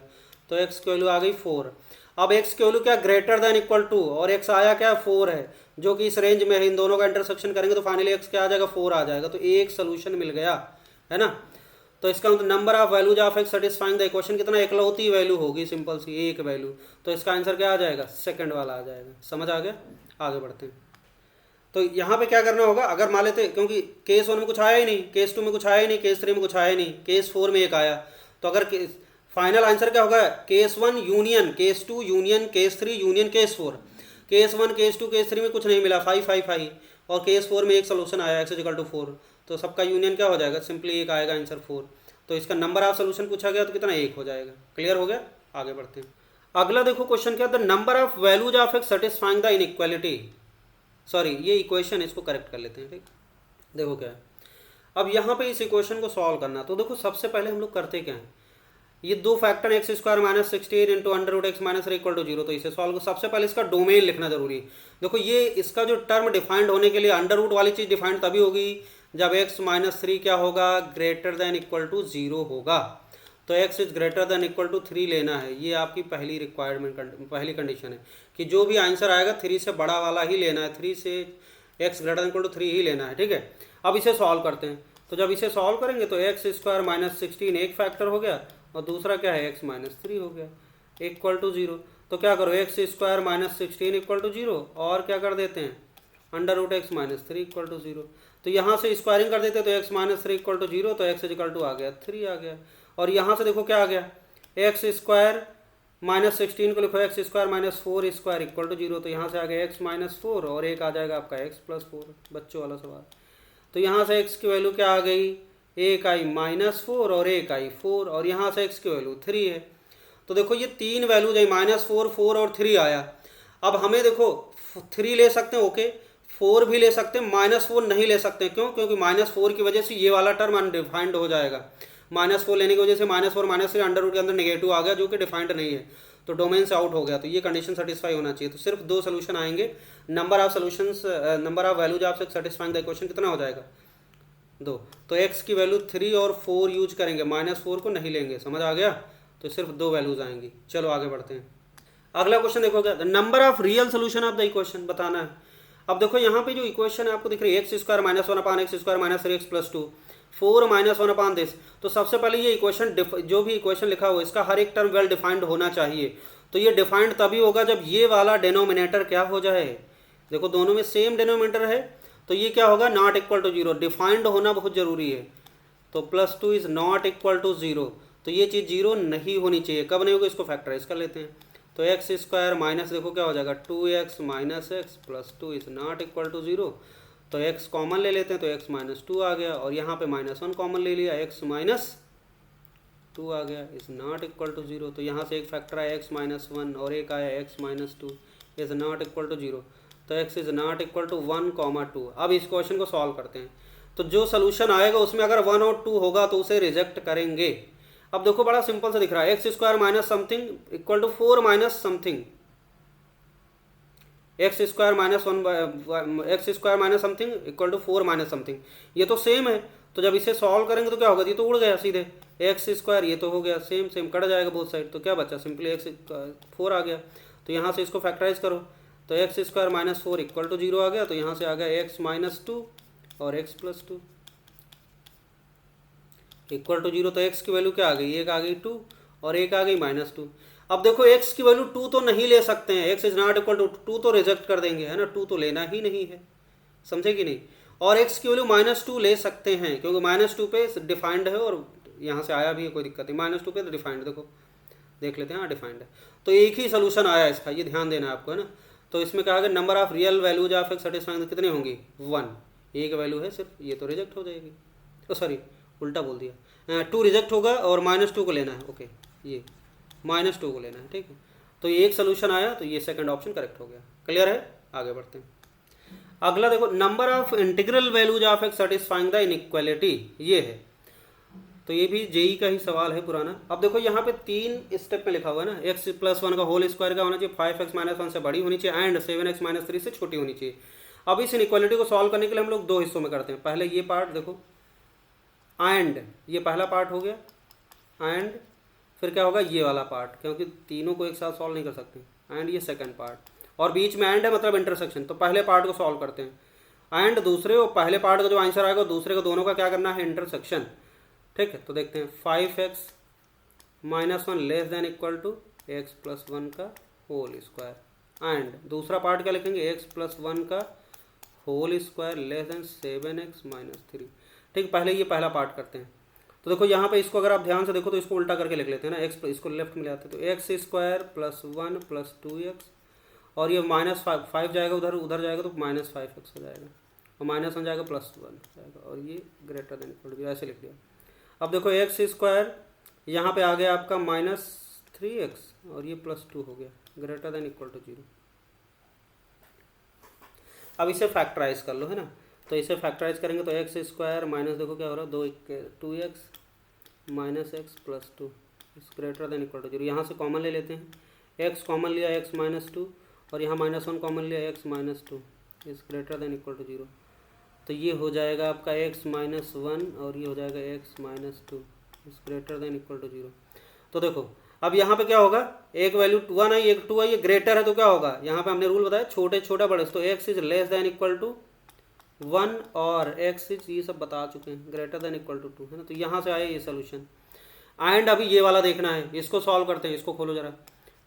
तो x की वैल्यू आ गई 4। अब x की वैल्यू क्या ग्रेटर देन इक्वल टू, और x आया क्या 4 है, जो कि इस रेंज में है, इन दोनों का इंटरसेक्शन करेंगे तो फाइनली x क्या आ जाएगा 4 आ जाएगा, तो एक सोल्यूशन मिल गया है ना। तो इसका मतलब number of values of x satisfying the equation कितना, इकलौती वैल्यू होगी, सिंपल सी एक वैल्यू, तो इसका आंसर क्या आ जाएगा, सेकंड वाला आ जाएगा। समझ आ गया, आगे बढ़ते हैं। तो यहाँ पे क्या करना होगा, अगर मान लेते, क्योंकि केस 1 में कुछ आया ही नहीं, केस 2 में कुछ आया ही नहीं, केस 3 में कुछ आया ही नहीं, केस 4 में एक आया, तो अगर फाइनल आंसर क्या होगा, case 1 union case 2 union case 3 union case 4, case 1 case 2 case 3 में कुछ नहीं मिला 5 5 5, और केस 4 में एक सोल्यूशन आया x = 4, तो सबका यूनियन क्या हो जाएगा, सिंपली एक आएगा आंसर 4, तो इसका नंबर ऑफ सोल्यूशन पूछा गया तो कितना, एक हो जाएगा। क्लियर हो गया, आगे बढ़ते हैं। अगला देखो क्वेश्चन क्या, the number of values of x satisfying the inequality, sorry ये इक्वेशन, इसको करेक्ट कर लेते हैं, ठीक। देखो क्या है, अब यहाँ पे इस इक्वेशन को सॉल्व करना, तो देखो सबसे पहले हम लोग करते क्या हैं, ये दो फैक्टर x² - 16 इंटू √x - 3 = 0, तो इसे सॉल्व, सबसे पहले इसका डोमेन लिखना जरूरी है। देखो ये इसका जो टर्म डिफाइंड होने के लिए अंडर रूट वाली चीज़ डिफाइंड तभी होगी जब x - 3 क्या होगा, ग्रेटर देन इक्वल टू 0 होगा, तो x is greater than equal to 3 लेना है, ये आपकी पहली रिक्वायरमेंट, पहली कंडीशन है कि जो भी आंसर आएगा 3 से बड़ा वाला ही लेना है, 3 से x greater than equal to 3 ही लेना है, ठीक है। अब इसे सॉल्व करते हैं, तो जब इसे सॉल्व करेंगे तो x² - 16 एक फैक्टर हो गया और दूसरा क्या है x - 3 हो गया इक्वल टू 0, तो क्या करो x² - 16 इक्वल टू 0 और क्या कर देते हैं √x - 3 इक्वल टू 0, तो यहाँ से स्क्वायरिंग कर देते तो x - 3 इक्वल टू 0, तो x इक्वल टू आ गया 3 आ गया, और यहाँ से देखो क्या आ गया x² -16 को लिखो x square minus 4 square equal to 0। तो यहाँ से आ गया एक्स माइनस 4 और एक आ जाएगा आपका एक्स प्लस 4, बच्चों वाला सवाल। तो यहाँ से एक्स की वैल्यू क्या आ गई, एक आई -4 और एक आई 4, और यहाँ से एक्स की वैल्यू 3 है। तो देखो ये तीन वैल्यूज आई, -4, 4 और 3 आया। अब हमें देखो 3 ले सकते हैं, ओके, 4 भी ले सकते हैं, -4 नहीं ले सकते। क्यों? क्योंकि -4 की वजह से ये वाला टर्म अनडिफाइंड हो जाएगा। -4 लेने की वजह से -4 -3 अंडर रूट के अंदर नेगेटिव आ गया, जो कि डिफाइंड नहीं है, तो डोमेन से आउट हो गया। तो ये कंडीशन सेटिस्फाई होना चाहिए। तो सिर्फ 2 सोल्यूशन आएंगे। Number of solutions, number of values of satisfying the equation कितना हो जाएगा, 2। तो x की वैल्यू 3 और 4 यूज करेंगे, -4 को नहीं लेंगे। समझ आ गया? तो सिर्फ 2 वैल्यूज आएंगी। चलो आगे बढ़ते हैं। अगला क्वेश्चन देखो, क्या number of real solution of the equation बताना है। अब देखो यहाँ पे जो इक्वेशन है आपको दिख रही है, x square minus 1 x square minus 3x plus 2, 4 minus 1 this. तो सबसे पहले ये इक्वेशन, जो भी इक्वेशन लिखा हुआ है इसका हर एक टर्म वेल डिफाइंड होना चाहिए। तो ये डिफाइंड तभी होगा जब ये वाला डिनोमिनेटर क्या हो जाए, देखो दोनों में सेम डिनोमिनेटर है, तो ये क्या होगा, नॉट इक्वल टू 0। डिफाइंड होना बहुत जरूरी है। तो +2 इज नॉट इक्वल टू 0। तो ये चीज़ 0 नहीं होनी चाहिए। कब नहीं होगी, इसको फैक्टराइज कर लेते हैं। तो एक्स स्क्वायर माइनस, देखो क्या हो जाएगा, 2x minus x plus 2 is not equal to 0। तो x कॉमन ले लेते हैं, तो x माइनस 2 आ गया, और यहाँ पे -1 कॉमन ले लिया, x माइनस 2 आ गया, इज नॉट इक्वल टू 0। तो यहाँ से एक फैक्टर आया x माइनस 1 और एक आया x minus 2 is not equal to 0। तो x is not equal to 1, 2। अब इस क्वेश्चन को सॉल्व करते हैं। तो जो सोल्यूशन आएगा उसमें अगर 1 और 2 होगा तो उसे रिजेक्ट करेंगे। अब देखो बड़ा सिंपल सा दिख रहा है, x square minus something equal to 4 minus something, x square minus something equal to 4 minus something. ये तो सेम है, तो जब इसे सॉल्व करेंगे तो क्या होगा, ये तो उड़ गया सीधे, एक्स स्क्वायर ये तो हो गया सेम सेम, कट जाएगा बोथ साइड। तो क्या बचा, सिंपली एक्स 4 आ गया। तो यहाँ से इसको फैक्टराइज करो, तो x square minus 4 equal to 0 आ गया। तो यहाँ से आ गया एक्स माइनस 2 और एक्स प्लस 2 इक्वल टू 0। तो x की वैल्यू क्या आ गई, एक आ गई 2 और एक आ गई -2। अब देखो x की वैल्यू 2 तो नहीं ले सकते हैं, x is not equal to 2 तो रिजेक्ट कर देंगे, है ना, 2 तो लेना ही नहीं है, समझे कि नहीं। और x की वैल्यू -2 ले सकते हैं, क्योंकि -2 पे डिफाइंड है और यहाँ से आया भी है, कोई दिक्कत नहीं। -2 पे तो डिफाइंड, देखो देख लेते हैं, हाँ डिफाइंड है। तो एक ही सोल्यूशन आया इसका, ये ध्यान देना है आपको, है ना। तो इसमें कहा गया number of real values of x satisfying कितनी होंगी, 1। एक वैल्यू है सिर्फ, ये तो रिजेक्ट हो जाएगी। तो सॉरी उल्टा बोल दिया, 2 रिजेक्ट होगा और -2 को लेना है, ओके, ये -2 को लेना है, ठीक है। तो ये एक सोल्यूशन आया, तो ये सेकंड ऑप्शन करेक्ट हो गया। क्लियर है, आगे बढ़ते हैं। अगला देखो, number of integral values of x satisfying the inequality, ये है। तो ये भी जेई का ही सवाल है पुराना। अब देखो यहाँ पे 3 स्टेप में लिखा हुआ है ना, एक्स प्लस 1 का होल स्क्वायर का होना चाहिए, 5x माइनस 1 से बड़ी होनी चाहिए, एंड 7x माइनस 3 से छोटी होनी चाहिए। अब इस इनइक्वालिटी को सॉल्व करने के लिए हम लोग 2 हिस्सों में करते हैं। पहले ये पार्ट देखो, एंड ये पहला पार्ट हो गया, एंड फिर क्या होगा, ये वाला पार्ट, क्योंकि तीनों को एक साथ सॉल्व नहीं कर सकते, एंड ये सेकंड पार्ट, और बीच में एंड है मतलब इंटरसेक्शन। तो पहले पार्ट को सॉल्व करते हैं, एंड दूसरे, और पहले पार्ट का जो आंसर आएगा दूसरे को, दोनों का क्या करना है, इंटरसेक्शन, ठीक है। तो देखते हैं, 5x minus 1 less than equal to x plus 1 का होल स्क्वायर, एंड दूसरा पार्ट क्या लिखेंगे, एक्स प्लस 1 का whole square less than 7x minus 3, ठीक। पहले ये पहला पार्ट करते हैं। तो देखो यहाँ पे इसको अगर आप ध्यान से देखो तो इसको उल्टा करके लिख लेते हैं ना, एक्स इसको लेफ्ट में ले आते हैं, तो x square plus 1 plus 2x, और ये -5 जाएगा उधर, उधर जाएगा तो -5x हो जाएगा, और -1 जाएगा +1 जाएगा, और ये ग्रेटर देन इक्वल टू, ऐसे लिख लिया। अब देखो एक्स स्क्वायर यहाँ पे आ गया आपका -3x, और ये +2 हो गया, ग्रेटर देन इक्वल टू 0। अब इसे फैक्टराइज कर लो, है ना। तो इसे फैक्टराइज करेंगे तो एक्स स्क्वायर माइनस, देखो क्या हो रहा है, 2x माइनस एक्स प्लस 2 इस ग्रेटर देन इक्वल टू 0। यहाँ से कॉमन ले लेते हैं, x कॉमन लिया x माइनस 2, और यहाँ -1 कॉमन लिया x माइनस 2 इस ग्रेटर देन इक्वल टू 0। तो ये हो जाएगा आपका x माइनस 1, और ये हो जाएगा x माइनस 2 इस ग्रेटर देन इक्वल टू 0। तो देखो अब यहाँ पे क्या होगा, एक वैल्यू 1 आई, एक 2 आई, ये ग्रेटर है, तो क्या होगा, यहाँ पे हमने रूल बताया छोटे छोटा बड़े, तो x is less than equal to 1 और x इज, ये सब बता चुके हैं, ग्रेटर देन इक्वल टू 2, है ना। तो यहाँ से आया ये सोल्यूशन। एंड अभी ये वाला देखना है, इसको सॉल्व करते हैं, इसको खोलो जरा,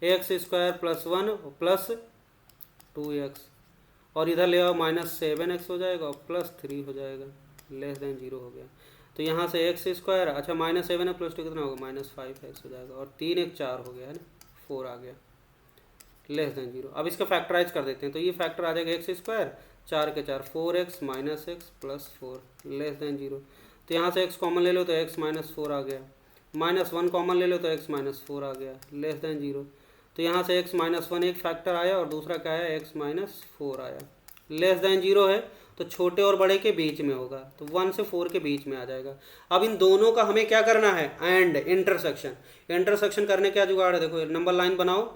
x square plus 1 plus 2x, और इधर ले आओ -7x हो जाएगा और +3 हो जाएगा, लेस देन 0 हो गया। तो यहाँ से एक्स स्क्वायर, अच्छा -7 प्लस 2 कितना होगा, -5x हो जाएगा, और 3 1 4 हो गया, है ना, 4 आ गया, लेस देन 0। अब इसका फैक्टराइज कर देते हैं, तो ये फैक्टर आ जाएगा एक्स स्क्वायर, 4 के 4 4x minus x plus 4 less than 0। तो यहाँ से x कॉमन ले लो तो x माइनस 4 आ गया, -1 कॉमन ले लो तो x माइनस 4 आ गया, लेस देन 0। तो यहाँ से x माइनस 1 एक फैक्टर आया और दूसरा क्या है, x माइनस 4 आया, लेस देन 0 है तो छोटे और बड़े के बीच में होगा, तो 1 से 4 के बीच में आ जाएगा। अब इन दोनों का हमें क्या करना है, एंड इंटरसेक्शन। इंटरसेक्शन करने क्या जुगाड़ है, देखो नंबर लाइन बनाओ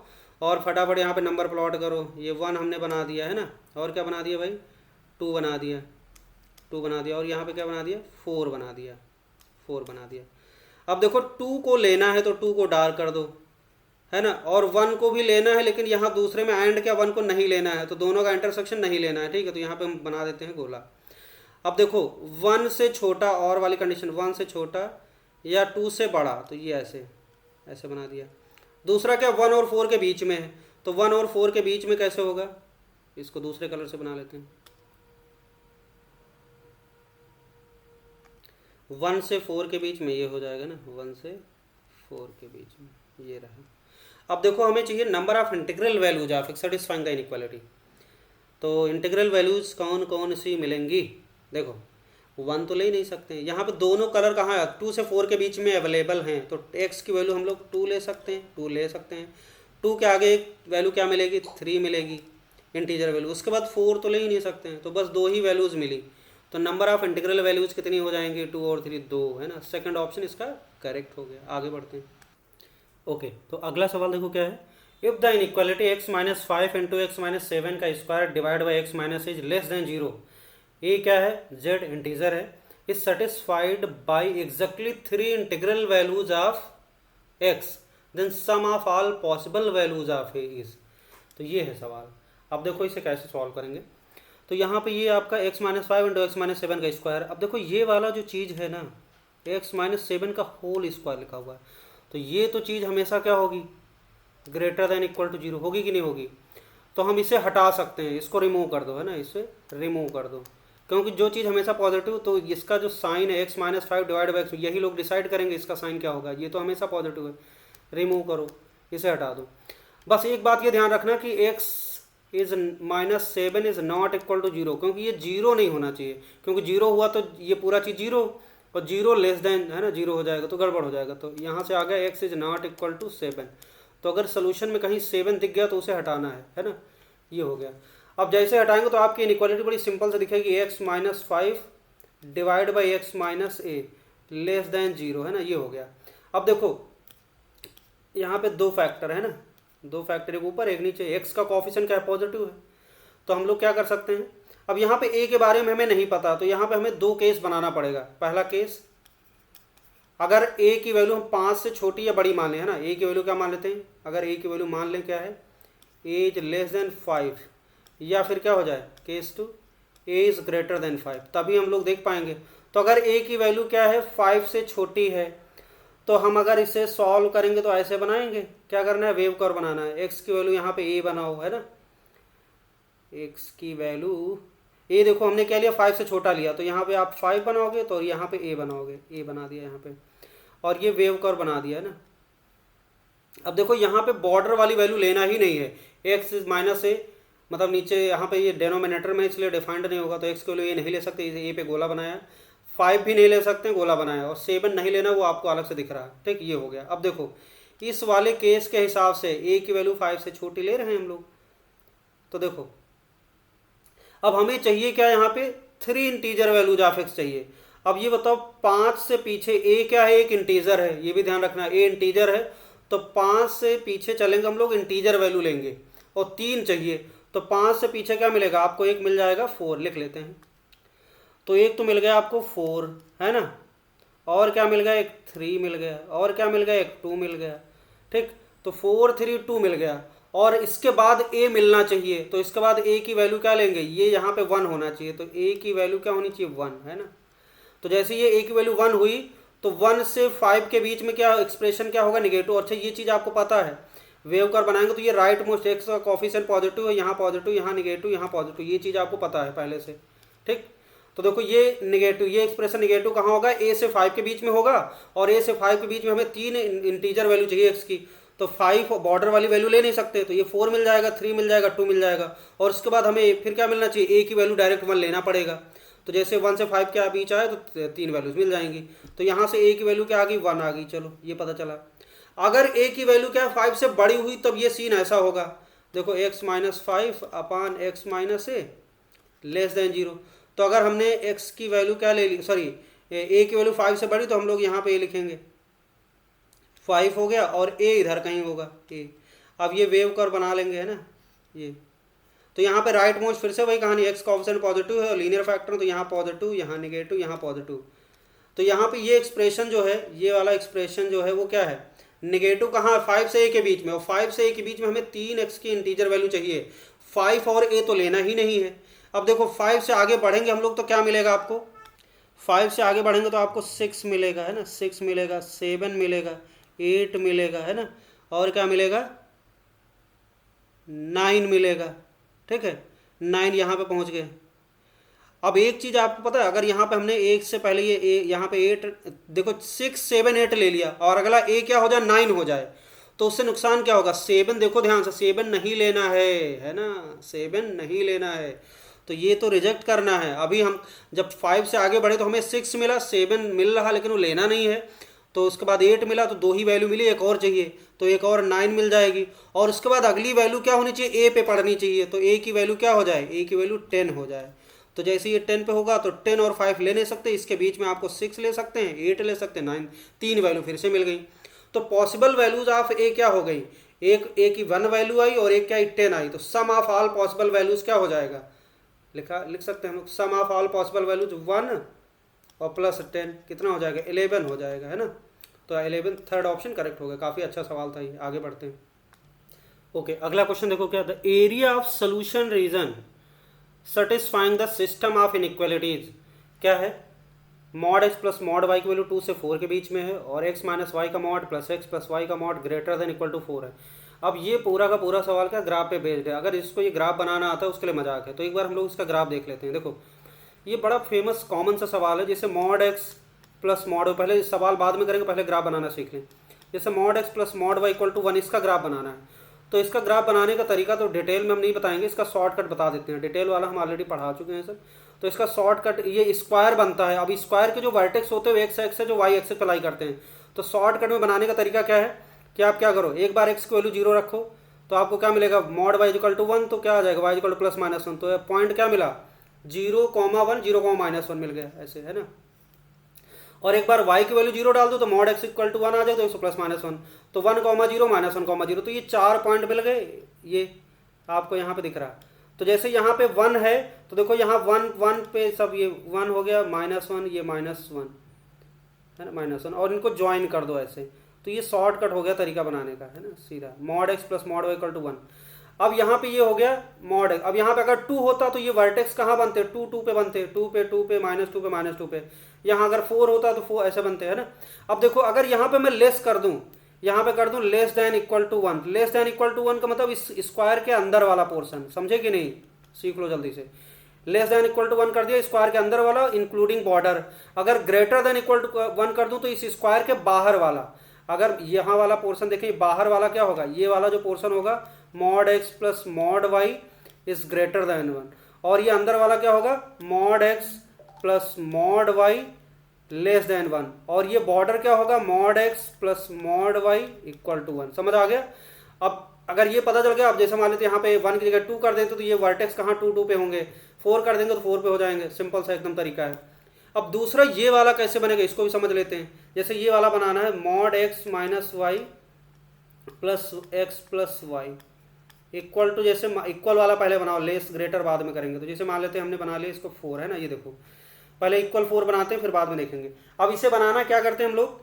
और फटाफट यहाँ पे नंबर प्लॉट करो। ये 1 हमने बना दिया है ना, और क्या बना दिया भाई, 2 बना दिया, 2 बना दिया, और यहाँ पे क्या बना दिया, 4 बना दिया, 4 बना दिया। अब देखो 2 को लेना है तो 2 को डार्क कर दो, है ना, और 1 को भी लेना है, लेकिन यहाँ दूसरे में एंड क्या 1 को नहीं लेना है, तो दोनों का इंटरसेक्शन नहीं लेना है, ठीक है। तो यहाँ पे हम बना देते हैं गोला। अब देखो 1 से छोटा और वाली कंडीशन, 1 से छोटा या 2 से बड़ा, तो ये ऐसे ऐसे बना दिया। दूसरा क्या 1 और 4 के बीच में है, तो 1 और 4 के बीच में कैसे होगा, इसको दूसरे कलर से बना लेते हैं। 1 से 4 के बीच में ये हो जाएगा ना, 1 से 4 के बीच में ये रहा। अब देखो हमें चाहिए number of integral values of satisfying the inequality. तो इंटीग्रल वैल्यूज कौन कौन सी मिलेंगी, देखो 1 तो ले ही नहीं सकते हैं, यहाँ पे दोनों कलर कहाँ है, 2 से 4 के बीच में अवेलेबल हैं, तो x की वैल्यू हम लोग 2 ले सकते हैं, 2 ले सकते हैं। 2 के आगे एक वैल्यू क्या मिलेगी, 3 मिलेगी इंटीजर वैल्यू, उसके बाद 4 तो ले ही नहीं सकते हैं, तो बस 2 ही वैल्यूज़ मिली। तो नंबर ऑफ इंटीग्रल वैल्यूज़ कितनी हो जाएंगी, 2 और 3 2, है ना। सेकंड ऑप्शन इसका करेक्ट हो गया। आगे बढ़ते हैं। ओके, तो अगला सवाल देखो क्या है, if the inequality x minus 5 into x minus 7 का square divide by x minus is less than 0, ये क्या है, z इंटीजर है, is satisfied by exactly 3 integral values of x, then sum of all possible values of a is. तो ये है सवाल। अब देखो इसे कैसे सॉल्व करेंगे, तो यहाँ पे ये आपका x minus 5 into x minus 7 का स्क्वायर। अब देखो ये वाला जो चीज़ है ना, x माइनस 7 का होल स्क्वायर लिखा हुआ है, तो ये तो चीज़ हमेशा क्या होगी, ग्रेटर देन इक्वल टू 0 होगी कि नहीं होगी। तो हम इसे हटा सकते हैं, इसको रिमूव कर दो, है ना, इसे रिमूव कर दो, क्योंकि जो चीज़ हमेशा पॉजिटिव, तो इसका जो साइन है x minus 5 divide by x, यही लोग डिसाइड करेंगे इसका साइन क्या होगा, ये तो हमेशा पॉजिटिव है, रिमूव करो, इसे हटा दो। बस एक बात ये ध्यान रखना कि x is minus 7 is not equal to 0, क्योंकि ये 0 नहीं होना चाहिए, क्योंकि 0 हुआ तो ये पूरा चीज़ 0, और 0 लेस देन, है ना, 0 हो जाएगा तो गड़बड़ हो जाएगा। तो यहाँ से आ गया x is not equal to 7, तो अगर सोल्यूशन में कहीं 7 दिख गया तो उसे हटाना है ना, ये हो गया। अब जैसे हटाएंगे तो आपकी इनइक्वालिटी बड़ी सिंपल से दिखेगी, x minus 5 divide by x minus A less than 0, है ना, ये हो गया। अब देखो यहाँ पे 2 फैक्टर है ना, 2 फैक्टर, एक ऊपर एक नीचे, x का कोफिशिएंट क्या है, पॉजिटिव है, तो हम लोग क्या कर सकते हैं, अब यहाँ पे a के बारे में हमें नहीं पता, तो यहाँ पे हमें 2 केस बनाना पड़ेगा। पहला केस, अगर a की वैल्यू हम 5 से छोटी या बड़ी मान लें, है ना, a की वैल्यू क्या मान लेते हैं, अगर a की वैल्यू मान लें क्या है, a इज लेस देन 5, या फिर क्या हो जाए case 2 a is greater then 5, तभी हम लोग देख पाएंगे। तो अगर a की वैल्यू क्या है, 5 से छोटी है, तो हम अगर इसे सॉल्व करेंगे तो ऐसे बनाएंगे, क्या करना है, वेव कर्व बनाना है, x की वैल्यू यहाँ पे a बनाओ, है ना, x की वैल्यू a, देखो हमने क्या लिया, 5 से छोटा लिया, तो यहाँ पे आप 5 बनाओगे, तो यहाँ पे a बनाओगे, a बना दिया यहाँ पे, और ये वेव कर्व बना दिया है ना। अब देखो यहाँ पे बॉर्डर वाली वैल्यू लेना ही नहीं है, x इज माइनस a, मतलब नीचे यहाँ पे ये डेनोमिनेटर में इसलिए डिफाइंड नहीं होगा, तो x की वैल्यू ये नहीं ले सकते, a पे गोला बनाया, 5 भी नहीं ले सकते, गोला बनाया, और 7 नहीं लेना, वो आपको अलग से दिख रहा है, ठीक, ये हो गया। अब देखो इस वाले केस के हिसाब से a की वैल्यू 5 से छोटी ले रहे हैं हम लोग, तो देखो अब हमें चाहिए क्या, यहाँ पे 3 इंटीजर वैल्यूज ऑफ x चाहिए। अब ये बताओ 5 से पीछे a क्या है, एक इंटीजर है, ये भी ध्यान रखना, a इंटीजर है, तो 5 से पीछे चलेंगे हम लोग, इंटीजर वैल्यू लेंगे, और 3 चाहिए, तो 5 से पीछे क्या मिलेगा आपको, एक मिल जाएगा 4, लिख लेते हैं। तो एक तो मिल गया आपको 4, है ना, और क्या मिल गया, एक 3 मिल गया, और क्या मिल गया, एक 2 मिल गया, ठीक। तो 4 3 2 मिल गया, और इसके बाद a मिलना चाहिए, तो इसके बाद a की वैल्यू क्या लेंगे, ये यहाँ पे 1 होना चाहिए, तो a की वैल्यू क्या होनी चाहिए, 1, है ना। तो जैसे ये a की वैल्यू 1 हुई, तो 1 से 5 के बीच में क्या एक्सप्रेशन क्या होगा, निगेटिव। अच्छा ये चीज़ आपको पता है, वेव कर्व बनाएंगे तो ये राइट मोस्ट x का कोफिशिएंट पॉजिटिव है, यहाँ पॉजिटिव, यहाँ निगेटिव, यहाँ पॉजिटिव, ये चीज़ आपको पता है पहले से, ठीक। तो देखो ये निगेटिव, ये एक्सप्रेशन निगेटिव कहाँ होगा, a से 5 के बीच में होगा, और a से 5 के बीच में हमें 3 इंटीजर वैल्यू चाहिए x की, तो 5 बॉर्डर वाली वैल्यू ले नहीं सकते, तो ये 4 मिल जाएगा, 3 मिल जाएगा, 2 मिल जाएगा, और उसके बाद हमें फिर क्या मिलना चाहिए, ए की वैल्यू डायरेक्ट 1 लेना पड़ेगा। तो जैसे 1 से 5 के बीच आए तो 3 वैल्यूज मिल जाएंगी। तो यहाँ से ए की वैल्यू क्या आ गई, 1 आ गई। चलो ये पता चला। अगर ए की वैल्यू क्या है 5 से बड़ी हुई तब ये सीन ऐसा होगा, देखो x माइनस 5 अपान एक्स माइनस ए लेस देन 0। तो अगर हमने x की वैल्यू क्या ले ली, सॉरी ए की वैल्यू 5 से बड़ी, तो हम लोग यहाँ पे ए लिखेंगे, 5 हो गया और ए इधर कहीं होगा ए। अब ये वेव कर्व बना लेंगे, है ना ये। तो यहाँ पे राइट मोस्ट फिर से वही कहानी, एक्स का ऑप्शन पॉजिटिव है और लीनियर फैक्टर, तो यहाँ पॉजिटिव, यहाँ निगेटिव, यहाँ पॉजिटिव। तो यहाँ पे ये एक्सप्रेशन जो है, ये वाला एक्सप्रेशन जो है वो क्या है, निगेटिव कहाँ, 5 से ए के बीच में, और 5 से ए के बीच में हमें 3x की इंटीजर वैल्यू चाहिए, 5 और ए तो लेना ही नहीं है। अब देखो 5 से आगे बढ़ेंगे हम लोग तो क्या मिलेगा आपको, 5 से आगे बढ़ेंगे तो आपको 6 मिलेगा, है ना, 6 मिलेगा, 7 मिलेगा, 8 मिलेगा, है ना, और क्या मिलेगा, 9 मिलेगा। ठीक है, 9 यहाँ पे पहुँच गए। अब एक चीज़ आपको पता है, अगर यहाँ पे हमने एक से पहले ये ए, यहाँ पे 8, देखो 6 7 8 ले लिया और अगला ए क्या हो जाए, 9 हो जाए, तो उससे नुकसान क्या होगा, 7, देखो ध्यान से 7 नहीं लेना है ना, 7 नहीं लेना है, तो ये तो रिजेक्ट करना है। अभी हम जब 5 से आगे बढ़े तो हमें 6 मिला, 7 मिल रहा लेकिन वो लेना नहीं है, तो उसके बाद 8 मिला तो 2 ही वैल्यू मिली, एक और चाहिए तो एक और 9 मिल जाएगी, और उसके बाद अगली वैल्यू क्या होनी चाहिए, ए पे पढ़नी चाहिए, तो ए की वैल्यू क्या हो जाए, ए की वैल्यू 10 हो जाए। तो जैसे ये 10 पे होगा तो 10 और 5 ले नहीं सकते, इसके बीच में आपको 6 ले सकते हैं, 8 ले सकते हैं, 9, 3 वैल्यू फिर से मिल गई। तो पॉसिबल वैल्यूज ऑफ ए क्या हो गई, एक ए की 1 वैल्यू आई और एक क्या आई, 10 आई, तो सम ऑफ ऑल पॉसिबल वैल्यूज क्या हो जाएगा, लिख सकते हैं हम लोग, सम ऑफ ऑल पॉसिबल वैल्यूज 1 और प्लस 10 कितना हो जाएगा, 11 हो जाएगा, है ना। तो 11 थर्ड ऑप्शन करेक्ट हो गया। काफ़ी अच्छा सवाल था ये, आगे बढ़ते हैं। ओके, अगला क्वेश्चन देखो क्या था, area of solution region satisfying the system of inequalities क्या है, mod x plus mod y की वैल्यू 2 से 4 के बीच में है, और एक्स माइनस वाई का mod plus x plus y का mod greater than equal to 4 है। अब ये पूरा का पूरा सवाल क्या ग्राफ पे बेस्ड है, अगर इसको ये ग्राफ बनाना आता है उसके लिए मजाक है। तो एक बार हम लोग इसका ग्राफ देख लेते हैं। देखो ये बड़ा फेमस कॉमन सा सवाल है, जैसे मॉड एक्स प्लस मॉड, पहले सवाल बाद में करेंगे, पहले ग्राफ बनाना सीख लें। जैसे mod x plus mod y equal to 1, इसका ग्राफ बनाना है। तो इसका ग्राफ बनाने का तरीका तो डिटेल में हम नहीं बताएंगे, इसका शॉर्टकट बता देते हैं, डिटेल वाला हम ऑलरेडी पढ़ा चुके हैं सब। तो इसका शॉर्टकट ये स्क्वायर बनता है। अब स्क्वायर के जो वर्टेक्स होते हैं वो एक्स एक्स से जो वाई एक्स से अप्लाई करते हैं। तो शॉर्टकट में बनाने का तरीका क्या है कि आप क्या करो, एक बार एक्स की वैल्यू 0 रखो तो आपको क्या मिलेगा, मॉड वाई इक्वल टू 1, तो क्या आ जाएगा y equal to plus minus 1, तो पॉइंट क्या मिला 0,1 0,-1 मिल गया, ऐसे है ना। और एक बार y की वैल्यू 0 डाल दो तो मॉड x इक्वल टू 1 आ जाए, तो 100 प्लस माइनस 1, तो 1,0 माइनस 1,0, तो ये 4 पॉइंट मिल गए, ये आपको यहाँ पे दिख रहा है। तो जैसे यहाँ पे 1 है तो देखो यहाँ 1 पे सब ये 1 हो गया, -1 ये -1 है ना, -1, और इनको ज्वाइन कर दो ऐसे, तो ये शॉर्टकट हो गया तरीका बनाने का, है ना, सीधा mod x plus mod y equal to 1। अब यहाँ पे ये हो गया मॉड, अब यहाँ पे अगर 2 होता तो ये वर्टेक्स कहाँ बनते, 2 2 पे बनते, 2 पे -2 पे -2 पे। यहाँ अगर 4 होता तो 4 ऐसे बनते हैं ना। अब देखो अगर यहाँ पे मैं लेस कर दूँ, यहाँ पे कर दूँ less than equal to 1, less than equal to 1 का मतलब इस स्क्वायर के अंदर वाला पोर्शन, समझे कि नहीं, सीख लो जल्दी से। लेस देन इक्वल टू 1 कर दिया, स्क्वायर के अंदर वाला इंक्लूडिंग बॉर्डर। अगर ग्रेटर देन इक्वल टू 1 कर दूँ तो इस स्क्वायर के बाहर वाला, अगर यहाँ वाला पोर्शन देखें, बाहर वाला क्या होगा, ये वाला जो पोर्शन होगा mod x plus mod y is greater than 1, और ये अंदर वाला क्या होगा mod x plus mod y less than 1, और ये बॉर्डर क्या होगा mod x plus mod y equal to 1। समझ आ गया। अब अगर ये पता चल गया, अब जैसे मान लेते हैं यहाँ पे 1 की जगह 2 कर देते तो ये वर्टेक्स कहाँ 2 2 पे होंगे, 4 कर देंगे तो 4 पे हो जाएंगे, सिंपल सा एकदम तरीका है। अब दूसरा ये वाला कैसे बनेगा इसको भी समझ लेते हैं। जैसे ये वाला बनाना है mod x minus y plus x plus y equal to, जैसे इक्वल वाला पहले बनाओ, लेस ग्रेटर बाद में करेंगे। तो जैसे मान लेते हैं हमने बना लिया इसको 4 है ना, ये देखो पहले इक्वल 4 बनाते हैं फिर बाद में देखेंगे। अब इसे बनाना क्या करते हैं हम लोग,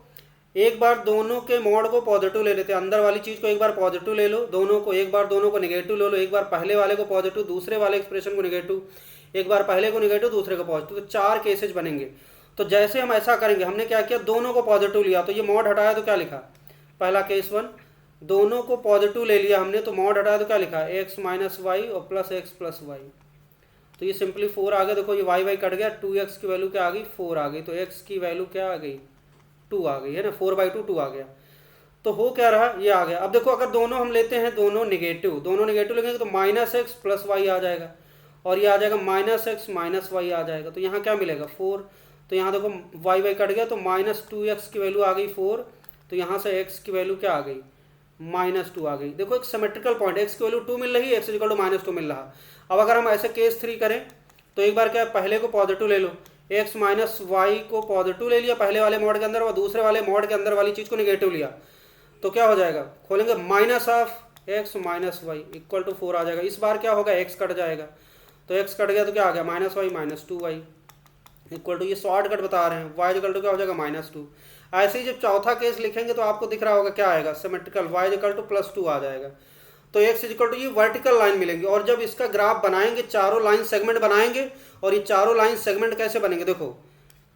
एक बार दोनों के मॉड को पॉजिटिव ले लेते हैं, अंदर वाली चीज़ को एक बार पॉजिटिव ले लो, दोनों को एक बार दोनों को नेगेटिव ले लो, एक बार पहले वाले को पॉजिटिव दूसरे वाले एक्सप्रेशन को नेगेटिव, एक बार पहले को नेगेटिव दूसरे को पॉजिटिव, तो 4 केसेज बनेंगे। तो जैसे हम ऐसा करेंगे, हमने क्या किया दोनों को पॉजिटिव लिया तो ये मॉड हटाया तो क्या लिखा, पहला केस 1, दोनों को पॉजिटिव ले लिया हमने तो मॉड हटाया तो क्या लिखा एक्स माइनस वाई और प्लस एक्स प्लस वाई, तो ये सिंपली 4 आ गया। देखो ये वाई वाई कट गया, 2x की वैल्यू क्या आ गई 4 आ गई, तो x की वैल्यू क्या आ गई 2 आ गई, है ना, 4/2 2 आ गया। तो हो क्या रहा, ये आ गया। अब देखो अगर दोनों हम लेते हैं, दोनं नेगेटिव लेंगे तो माइनस एक्स प्लस वाई आ जाएगा, और ये आ जाएगा माइनस एक्स माइनस वाई आ जाएगा। तो यहाँ क्या मिलेगा 4, तो यहाँ देखो वाई वाई कट गया तो माइनस 2x की वैल्यू आ गई 4, तो यहाँ से x की वैल्यू क्या आ गई -2 आ गई। देखो एक सिमेट्रिकल पॉइंट, x की वैल्यू 2 मिल रही है, x इक्वल टू -2 मिल रहा। अब अगर हम ऐसे केस 3 करें तो एक बार क्या पहले को पॉजिटिव ले लो, x माइनस वाई को पॉजिटिव ले लिया पहले वाले मोड के अंदर, और दूसरे वाले मोड के अंदर वाली चीज़ को निगेटिव लिया, तो क्या हो जाएगा, खोलेंगे minus of x minus y equal to 4 आ जाएगा। इस बार क्या होगा, x कट जाएगा, तो x कट गया तो क्या आ गया -y -2y इक्वल टू, ये शॉर्टकट बता रहे हैं, y इक्वल टू क्या हो जाएगा -2। ऐसे ही जब चौथा केस लिखेंगे तो आपको दिख रहा होगा क्या आएगा, सिमेट्रिकल, y इक्वल टू +2 आ जाएगा। तो x इक्वल टू ये वर्टिकल लाइन मिलेंगी, और जब इसका ग्राफ बनाएंगे चारों लाइन सेगमेंट बनाएंगे, और ये चारों लाइन सेगमेंट कैसे बनेंगे, देखो